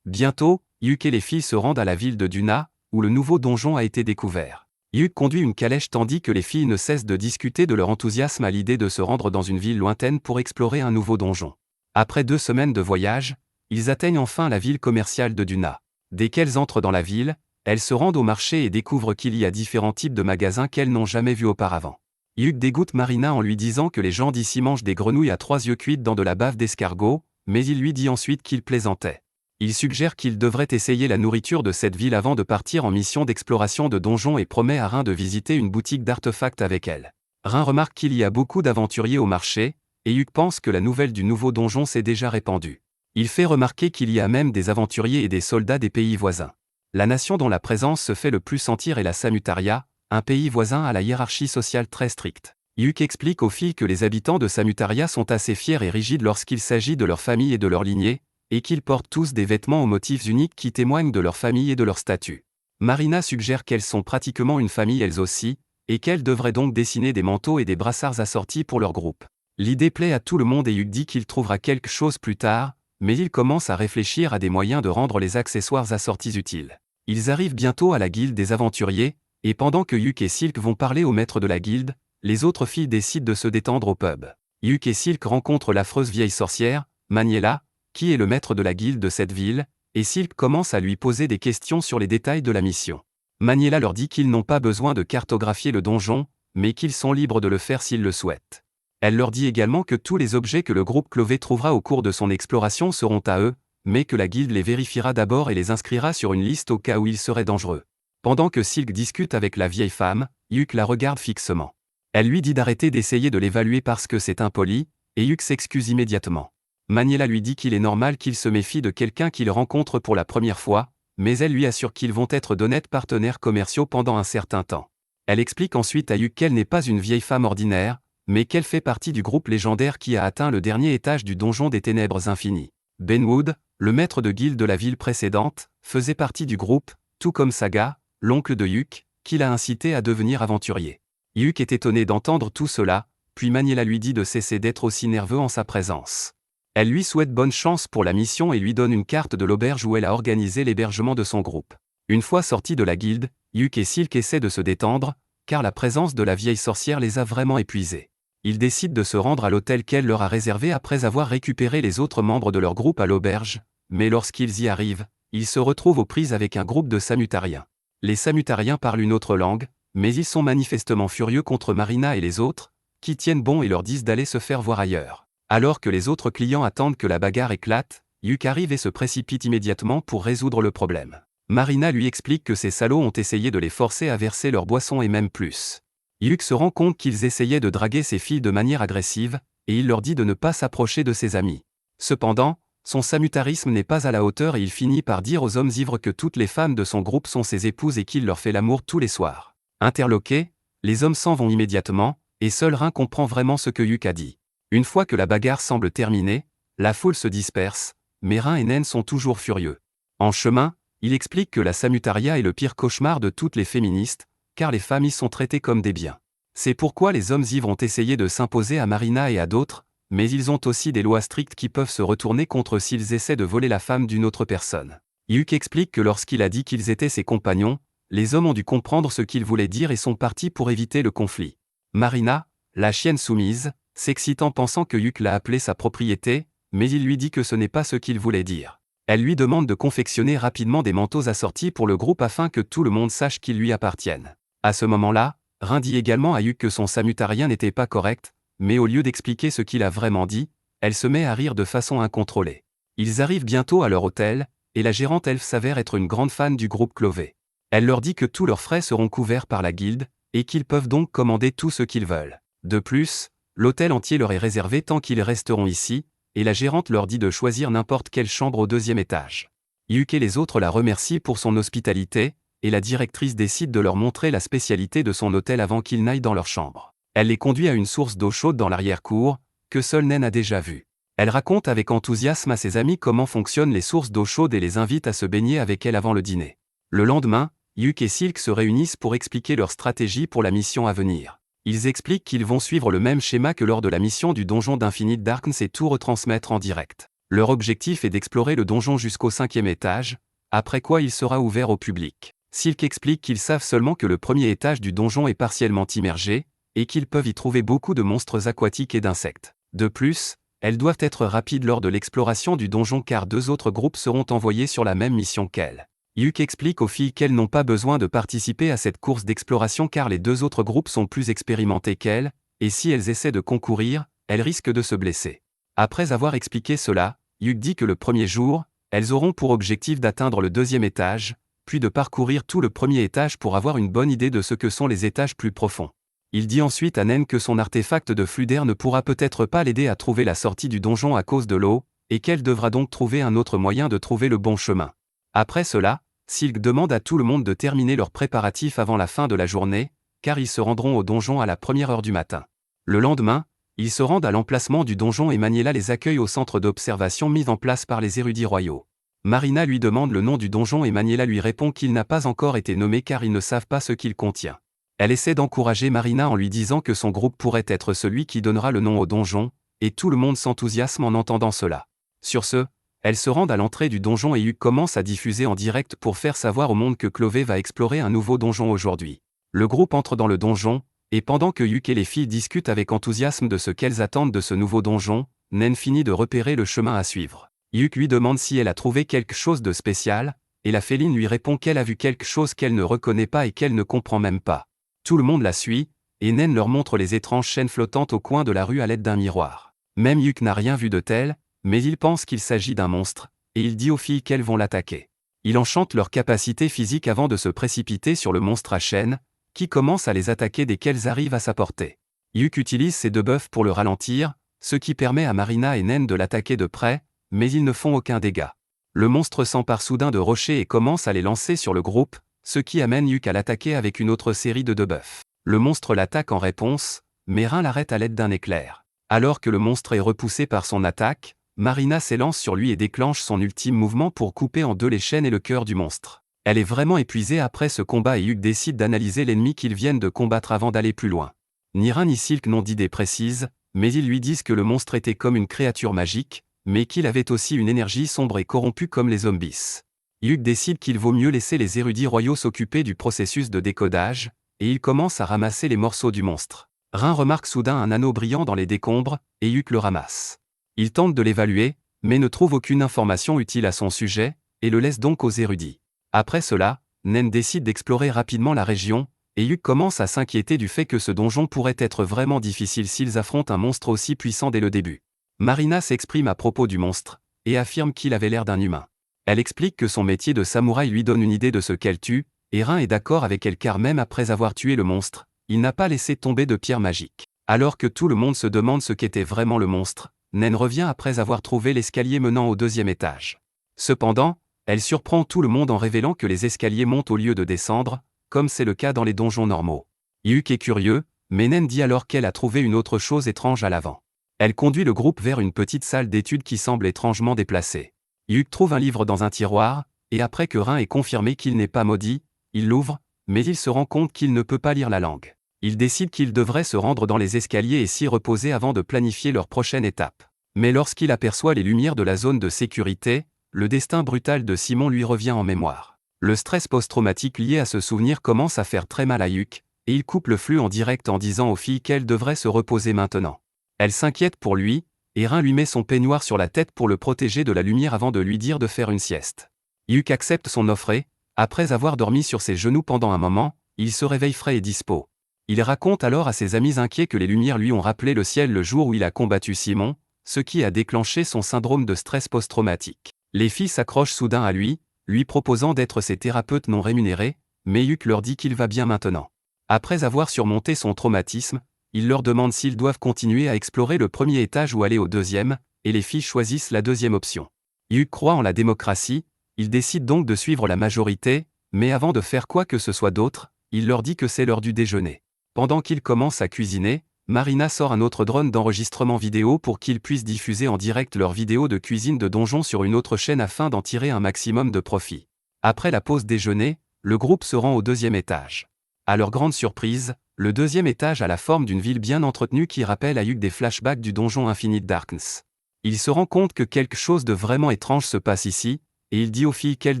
Bientôt, Hyuk et les filles se rendent à la ville de Duna, où le nouveau donjon a été découvert. Hyuk conduit une calèche tandis que les filles ne cessent de discuter de leur enthousiasme à l'idée de se rendre dans une ville lointaine pour explorer un nouveau donjon. Après 2 semaines de voyage, ils atteignent enfin la ville commerciale de Duna. Dès qu'elles entrent dans la ville, elles se rendent au marché et découvrent qu'il y a différents types de magasins qu'elles n'ont jamais vus auparavant. Hyuk dégoûte Marina en lui disant que les gens d'ici mangent des grenouilles à 3 yeux cuites dans de la bave d'escargot, mais il lui dit ensuite qu'il plaisantait. Il suggère qu'il devrait essayer la nourriture de cette ville avant de partir en mission d'exploration de donjons et promet à Rin de visiter une boutique d'artefacts avec elle. Rin remarque qu'il y a beaucoup d'aventuriers au marché, et Hyuk pense que la nouvelle du nouveau donjon s'est déjà répandue. Il fait remarquer qu'il y a même des aventuriers et des soldats des pays voisins. La nation dont la présence se fait le plus sentir est la Samutaria, un pays voisin à la hiérarchie sociale très stricte. Hyuk explique aux filles que les habitants de Samutaria sont assez fiers et rigides lorsqu'il s'agit de leur famille et de leur lignée, et qu'ils portent tous des vêtements aux motifs uniques qui témoignent de leur famille et de leur statut. Marina suggère qu'elles sont pratiquement une famille elles aussi, et qu'elles devraient donc dessiner des manteaux et des brassards assortis pour leur groupe. L'idée plaît à tout le monde et Hugh dit qu'il trouvera quelque chose plus tard, mais il commence à réfléchir à des moyens de rendre les accessoires assortis utiles. Ils arrivent bientôt à la guilde des aventuriers, et pendant que Hugh et Silk vont parler au maître de la guilde, les autres filles décident de se détendre au pub. Hugh et Silk rencontrent l'affreuse vieille sorcière, Maniela, qui est le maître de la guilde de cette ville, et Silk commence à lui poser des questions sur les détails de la mission. Maniela leur dit qu'ils n'ont pas besoin de cartographier le donjon, mais qu'ils sont libres de le faire s'ils le souhaitent. Elle leur dit également que tous les objets que le groupe Clové trouvera au cours de son exploration seront à eux, mais que la guilde les vérifiera d'abord et les inscrira sur une liste au cas où ils seraient dangereux. Pendant que Silk discute avec la vieille femme, Hugh la regarde fixement. Elle lui dit d'arrêter d'essayer de l'évaluer parce que c'est impoli, et Hugh s'excuse immédiatement. Maniela lui dit qu'il est normal qu'il se méfie de quelqu'un qu'il rencontre pour la première fois, mais elle lui assure qu'ils vont être d'honnêtes partenaires commerciaux pendant un certain temps. Elle explique ensuite à Hugh qu'elle n'est pas une vieille femme ordinaire, mais qu'elle fait partie du groupe légendaire qui a atteint le dernier étage du donjon des ténèbres infinies. Benwood, le maître de guilde de la ville précédente, faisait partie du groupe, tout comme Saga, l'oncle de Hugh, qui l'a incité à devenir aventurier. Hugh est étonné d'entendre tout cela, puis Maniela lui dit de cesser d'être aussi nerveux en sa présence. Elle lui souhaite bonne chance pour la mission et lui donne une carte de l'auberge où elle a organisé l'hébergement de son groupe. Une fois sortis de la guilde, Hugh et Silk essaient de se détendre, car la présence de la vieille sorcière les a vraiment épuisés. Ils décident de se rendre à l'hôtel qu'elle leur a réservé après avoir récupéré les autres membres de leur groupe à l'auberge, mais lorsqu'ils y arrivent, ils se retrouvent aux prises avec un groupe de Samutariens. Les Samutariens parlent une autre langue, mais ils sont manifestement furieux contre Marina et les autres, qui tiennent bon et leur disent d'aller se faire voir ailleurs. Alors que les autres clients attendent que la bagarre éclate, Hugh arrive et se précipite immédiatement pour résoudre le problème. Marina lui explique que ces salauds ont essayé de les forcer à verser leur boisson et même plus. Hugh se rend compte qu'ils essayaient de draguer ses filles de manière agressive, et il leur dit de ne pas s'approcher de ses amis. Cependant, son samutarisme n'est pas à la hauteur et il finit par dire aux hommes ivres que toutes les femmes de son groupe sont ses épouses et qu'il leur fait l'amour tous les soirs. Interloqués, les hommes s'en vont immédiatement, et seul Rin comprend vraiment ce que Hugh a dit. Une fois que la bagarre semble terminée, la foule se disperse, mais Rin et Naine sont toujours furieux. En chemin, il explique que la Samutaria est le pire cauchemar de toutes les féministes, car les femmes y sont traitées comme des biens. C'est pourquoi les hommes ivres ont essayé de s'imposer à Marina et à d'autres, mais ils ont aussi des lois strictes qui peuvent se retourner contre s'ils essaient de voler la femme d'une autre personne. Hugh explique que lorsqu'il a dit qu'ils étaient ses compagnons, les hommes ont dû comprendre ce qu'il voulait dire et sont partis pour éviter le conflit. Marina, la chienne soumise, s'excite en pensant que Hugh l'a appelée sa propriété, mais il lui dit que ce n'est pas ce qu'il voulait dire. Elle lui demande de confectionner rapidement des manteaux assortis pour le groupe afin que tout le monde sache qu'ils lui appartiennent. À ce moment-là, Rin dit également à Hugh que son samutarien n'était pas correct, mais au lieu d'expliquer ce qu'il a vraiment dit, elle se met à rire de façon incontrôlée. Ils arrivent bientôt à leur hôtel, et la gérante elfe s'avère être une grande fan du groupe Clové. Elle leur dit que tous leurs frais seront couverts par la guilde, et qu'ils peuvent donc commander tout ce qu'ils veulent. De plus, l'hôtel entier leur est réservé tant qu'ils resteront ici, et la gérante leur dit de choisir n'importe quelle chambre au 2e étage. Hugh et les autres la remercient pour son hospitalité, et la directrice décide de leur montrer la spécialité de son hôtel avant qu'ils n'aillent dans leur chambre. Elle les conduit à une source d'eau chaude dans l'arrière-cour, que seule Naine a déjà vue. Elle raconte avec enthousiasme à ses amis comment fonctionnent les sources d'eau chaude et les invite à se baigner avec elle avant le dîner. Le lendemain, Hugh et Silk se réunissent pour expliquer leur stratégie pour la mission à venir. Ils expliquent qu'ils vont suivre le même schéma que lors de la mission du donjon d'Infinite Darkness et tout retransmettre en direct. Leur objectif est d'explorer le donjon jusqu'au 5e étage, après quoi il sera ouvert au public. Silk explique qu'ils savent seulement que le premier étage du donjon est partiellement immergé, et qu'ils peuvent y trouver beaucoup de monstres aquatiques et d'insectes. De plus, elles doivent être rapides lors de l'exploration du donjon car 2 autres groupes seront envoyés sur la même mission qu'elles. Hugh explique aux filles qu'elles n'ont pas besoin de participer à cette course d'exploration car les 2 autres groupes sont plus expérimentés qu'elles, et si elles essaient de concourir, elles risquent de se blesser. Après avoir expliqué cela, Hugh dit que le premier jour, elles auront pour objectif d'atteindre le 2e étage, puis de parcourir tout le premier étage pour avoir une bonne idée de ce que sont les étages plus profonds. Il dit ensuite à Naine que son artefact de flux d'air ne pourra peut-être pas l'aider à trouver la sortie du donjon à cause de l'eau, et qu'elle devra donc trouver un autre moyen de trouver le bon chemin. Après cela, Silk demande à tout le monde de terminer leurs préparatifs avant la fin de la journée, car ils se rendront au donjon à la 1re heure du matin. Le lendemain, ils se rendent à l'emplacement du donjon et Maniela les accueille au centre d'observation mis en place par les érudits royaux. Marina lui demande le nom du donjon et Maniela lui répond qu'il n'a pas encore été nommé car ils ne savent pas ce qu'il contient. Elle essaie d'encourager Marina en lui disant que son groupe pourrait être celui qui donnera le nom au donjon, et tout le monde s'enthousiasme en entendant cela. Sur ce, elles se rendent à l'entrée du donjon et Hugh commence à diffuser en direct pour faire savoir au monde que Clovey va explorer un nouveau donjon aujourd'hui. Le groupe entre dans le donjon, et pendant que Hugh et les filles discutent avec enthousiasme de ce qu'elles attendent de ce nouveau donjon, Naine finit de repérer le chemin à suivre. Hugh lui demande si elle a trouvé quelque chose de spécial, et la féline lui répond qu'elle a vu quelque chose qu'elle ne reconnaît pas et qu'elle ne comprend même pas. Tout le monde la suit, et Naine leur montre les étranges chaînes flottantes au coin de la rue à l'aide d'un miroir. Même Hugh n'a rien vu de tel, mais il pense qu'il s'agit d'un monstre, et il dit aux filles qu'elles vont l'attaquer. Il enchante leur capacité physique avant de se précipiter sur le monstre à chaînes, qui commence à les attaquer dès qu'elles arrivent à sa portée. Hugh utilise ses deux bœufs pour le ralentir, ce qui permet à Marina et Naine de l'attaquer de près, mais ils ne font aucun dégât. Le monstre s'empare soudain de rochers et commence à les lancer sur le groupe, ce qui amène Hugh à l'attaquer avec une autre série de deux bœufs. Le monstre l'attaque en réponse, mais Rin l'arrête à l'aide d'un éclair. Alors que le monstre est repoussé par son attaque, Marina s'élance sur lui et déclenche son ultime mouvement pour couper en deux les chaînes et le cœur du monstre. Elle est vraiment épuisée après ce combat et Hugh décide d'analyser l'ennemi qu'ils viennent de combattre avant d'aller plus loin. Ni Rin ni Silk n'ont d'idées précises, mais ils lui disent que le monstre était comme une créature magique, mais qu'il avait aussi une énergie sombre et corrompue comme les zombies. Hugh décide qu'il vaut mieux laisser les érudits royaux s'occuper du processus de décodage, et il commence à ramasser les morceaux du monstre. Rin remarque soudain un anneau brillant dans les décombres, et Hugh le ramasse. Il tente de l'évaluer, mais ne trouve aucune information utile à son sujet, et le laisse donc aux érudits. Après cela, Naine décide d'explorer rapidement la région, et Hugh commence à s'inquiéter du fait que ce donjon pourrait être vraiment difficile s'ils affrontent un monstre aussi puissant dès le début. Marina s'exprime à propos du monstre, et affirme qu'il avait l'air d'un humain. Elle explique que son métier de samouraï lui donne une idée de ce qu'elle tue, et Rin est d'accord avec elle car même après avoir tué le monstre, il n'a pas laissé tomber de pierre magique. Alors que tout le monde se demande ce qu'était vraiment le monstre, Naine revient après avoir trouvé l'escalier menant au deuxième étage. Cependant, elle surprend tout le monde en révélant que les escaliers montent au lieu de descendre, comme c'est le cas dans les donjons normaux. Hugh est curieux, mais Naine dit alors qu'elle a trouvé une autre chose étrange à l'avant. Elle conduit le groupe vers une petite salle d'études qui semble étrangement déplacée. Hugh trouve un livre dans un tiroir, et après que Rin ait confirmé qu'il n'est pas maudit, il l'ouvre, mais il se rend compte qu'il ne peut pas lire la langue. Il décide qu'il devrait se rendre dans les escaliers et s'y reposer avant de planifier leur prochaine étape. Mais lorsqu'il aperçoit les lumières de la zone de sécurité, le destin brutal de Simon lui revient en mémoire. Le stress post-traumatique lié à ce souvenir commence à faire très mal à Hugh, et il coupe le flux en direct en disant aux filles qu'elles devraient se reposer maintenant. Elles s'inquiètent pour lui, et Rin lui met son peignoir sur la tête pour le protéger de la lumière avant de lui dire de faire une sieste. Hugh accepte son offre et, après avoir dormi sur ses genoux pendant un moment, il se réveille frais et dispo. Il raconte alors à ses amis inquiets que les lumières lui ont rappelé le ciel le jour où il a combattu Simon, ce qui a déclenché son syndrome de stress post-traumatique. Les filles s'accrochent soudain à lui proposant d'être ses thérapeutes non rémunérés, mais Hugh leur dit qu'il va bien maintenant. Après avoir surmonté son traumatisme, il leur demande s'ils doivent continuer à explorer le premier étage ou aller au deuxième, et les filles choisissent la deuxième option. Hugh croit en la démocratie, il décide donc de suivre la majorité, mais avant de faire quoi que ce soit d'autre, il leur dit que c'est l'heure du déjeuner. Pendant qu'ils commencent à cuisiner, Marina sort un autre drone d'enregistrement vidéo pour qu'ils puissent diffuser en direct leurs vidéos de cuisine de donjon sur une autre chaîne afin d'en tirer un maximum de profit. Après la pause déjeuner, le groupe se rend au deuxième étage. À leur grande surprise, le deuxième étage a la forme d'une ville bien entretenue qui rappelle à Hugh des flashbacks du donjon Infinite Darkness. Il se rend compte que quelque chose de vraiment étrange se passe ici, et il dit aux filles qu'elles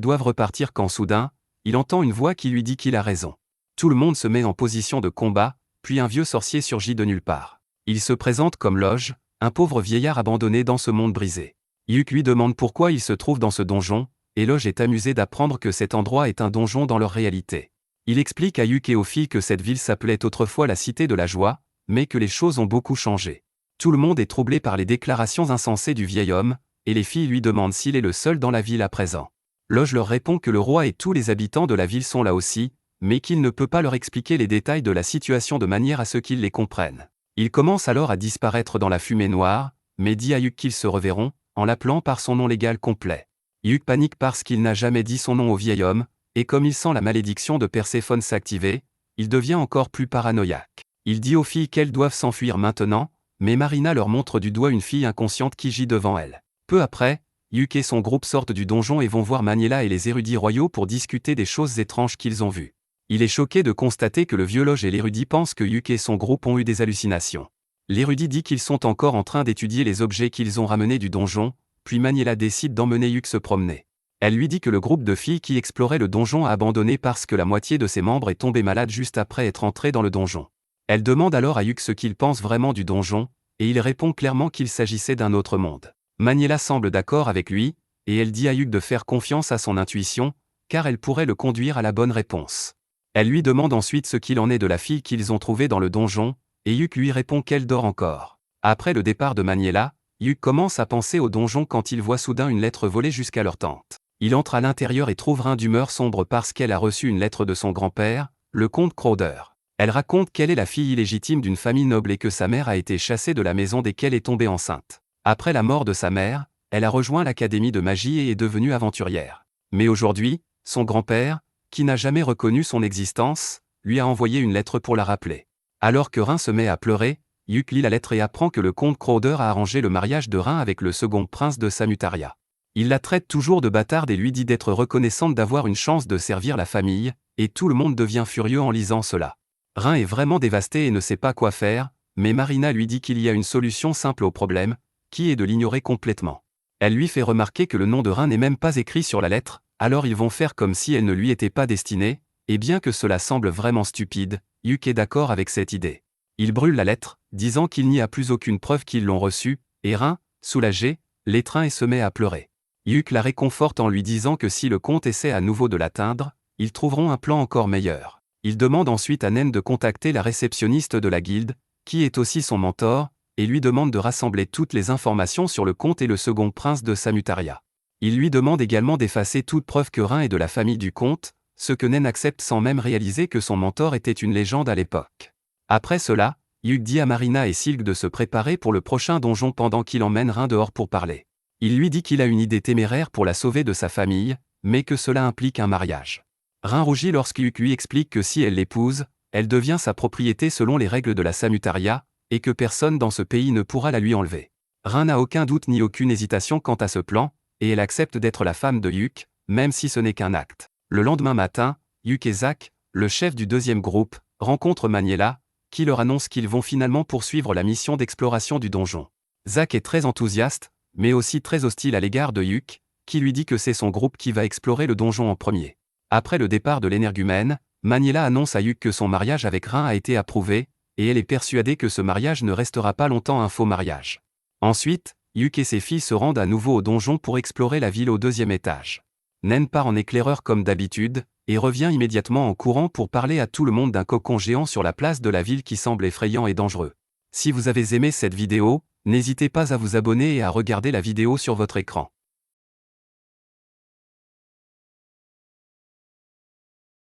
doivent repartir quand soudain, il entend une voix qui lui dit qu'il a raison. Tout le monde se met en position de combat, puis un vieux sorcier surgit de nulle part. Il se présente comme Loge, un pauvre vieillard abandonné dans ce monde brisé. Hugh lui demande pourquoi il se trouve dans ce donjon, et Loge est amusé d'apprendre que cet endroit est un donjon dans leur réalité. Il explique à Hugh et aux filles que cette ville s'appelait autrefois la Cité de la Joie, mais que les choses ont beaucoup changé. Tout le monde est troublé par les déclarations insensées du vieil homme, et les filles lui demandent s'il est le seul dans la ville à présent. Loge leur répond que le roi et tous les habitants de la ville sont là aussi, mais qu'il ne peut pas leur expliquer les détails de la situation de manière à ce qu'ils les comprennent. Il commence alors à disparaître dans la fumée noire, mais dit à Hugh qu'ils se reverront, en l'appelant par son nom légal complet. Hugh panique parce qu'il n'a jamais dit son nom au vieil homme, et comme il sent la malédiction de Perséphone s'activer, il devient encore plus paranoïaque. Il dit aux filles qu'elles doivent s'enfuir maintenant, mais Marina leur montre du doigt une fille inconsciente qui gît devant elle. Peu après, Hugh et son groupe sortent du donjon et vont voir Maniela et les érudits royaux pour discuter des choses étranges qu'ils ont vues. Il est choqué de constater que le biologue et l'érudit pensent que Yuk et son groupe ont eu des hallucinations. L'érudit dit qu'ils sont encore en train d'étudier les objets qu'ils ont ramenés du donjon, puis Maniela décide d'emmener Yuk se promener. Elle lui dit que le groupe de filles qui explorait le donjon a abandonné parce que la moitié de ses membres est tombée malade juste après être entré dans le donjon. Elle demande alors à Yuk ce qu'il pense vraiment du donjon, et il répond clairement qu'il s'agissait d'un autre monde. Maniela semble d'accord avec lui, et elle dit à Yuk de faire confiance à son intuition, car elle pourrait le conduire à la bonne réponse. Elle lui demande ensuite ce qu'il en est de la fille qu'ils ont trouvée dans le donjon, et Yuk lui répond qu'elle dort encore. Après le départ de Maniela, Yuk commence à penser au donjon quand il voit soudain une lettre volée jusqu'à leur tente. Il entre à l'intérieur et trouve Rin d'humeur sombre parce qu'elle a reçu une lettre de son grand-père, le comte Crowder. Elle raconte qu'elle est la fille illégitime d'une famille noble et que sa mère a été chassée de la maison dès qu'elle est tombée enceinte. Après la mort de sa mère, elle a rejoint l'académie de magie et est devenue aventurière. Mais aujourd'hui, son grand-père, qui n'a jamais reconnu son existence, lui a envoyé une lettre pour la rappeler. Alors que Rin se met à pleurer, Yuk lit la lettre et apprend que le comte Crowder a arrangé le mariage de Rin avec le second prince de Samutaria. Il la traite toujours de bâtarde et lui dit d'être reconnaissante d'avoir une chance de servir la famille, et tout le monde devient furieux en lisant cela. Rin est vraiment dévasté et ne sait pas quoi faire, mais Marina lui dit qu'il y a une solution simple au problème, qui est de l'ignorer complètement. Elle lui fait remarquer que le nom de Rin n'est même pas écrit sur la lettre, alors ils vont faire comme si elle ne lui était pas destinée, et bien que cela semble vraiment stupide, Yuk est d'accord avec cette idée. Il brûle la lettre, disant qu'il n'y a plus aucune preuve qu'ils l'ont reçue, et Rin, soulagé, l'étreint et se met à pleurer. Yuk la réconforte en lui disant que si le comte essaie à nouveau de l'atteindre, ils trouveront un plan encore meilleur. Il demande ensuite à Nen de contacter la réceptionniste de la guilde, qui est aussi son mentor, et lui demande de rassembler toutes les informations sur le comte et le second prince de Samutaria. Il lui demande également d'effacer toute preuve que Rin est de la famille du comte, ce que Nen accepte sans même réaliser que son mentor était une légende à l'époque. Après cela, Yuk dit à Marina et Silk de se préparer pour le prochain donjon pendant qu'il emmène Rin dehors pour parler. Il lui dit qu'il a une idée téméraire pour la sauver de sa famille, mais que cela implique un mariage. Rin rougit lorsqu'Yuk lui explique que si elle l'épouse, elle devient sa propriété selon les règles de la Samutaria, et que personne dans ce pays ne pourra la lui enlever. Rin n'a aucun doute ni aucune hésitation quant à ce plan, et elle accepte d'être la femme de Yuk, même si ce n'est qu'un acte. Le lendemain matin, Yuk et Zack, le chef du deuxième groupe, rencontrent Maniela, qui leur annonce qu'ils vont finalement poursuivre la mission d'exploration du donjon. Zack est très enthousiaste, mais aussi très hostile à l'égard de Yuk, qui lui dit que c'est son groupe qui va explorer le donjon en premier. Après le départ de l'énergumène, Maniela annonce à Yuk que son mariage avec Rin a été approuvé, et elle est persuadée que ce mariage ne restera pas longtemps un faux mariage. Ensuite, Yuk et ses filles se rendent à nouveau au donjon pour explorer la ville au deuxième étage. Nen part en éclaireur comme d'habitude, et revient immédiatement en courant pour parler à tout le monde d'un cocon géant sur la place de la ville qui semble effrayant et dangereux. Si vous avez aimé cette vidéo, n'hésitez pas à vous abonner et à regarder la vidéo sur votre écran.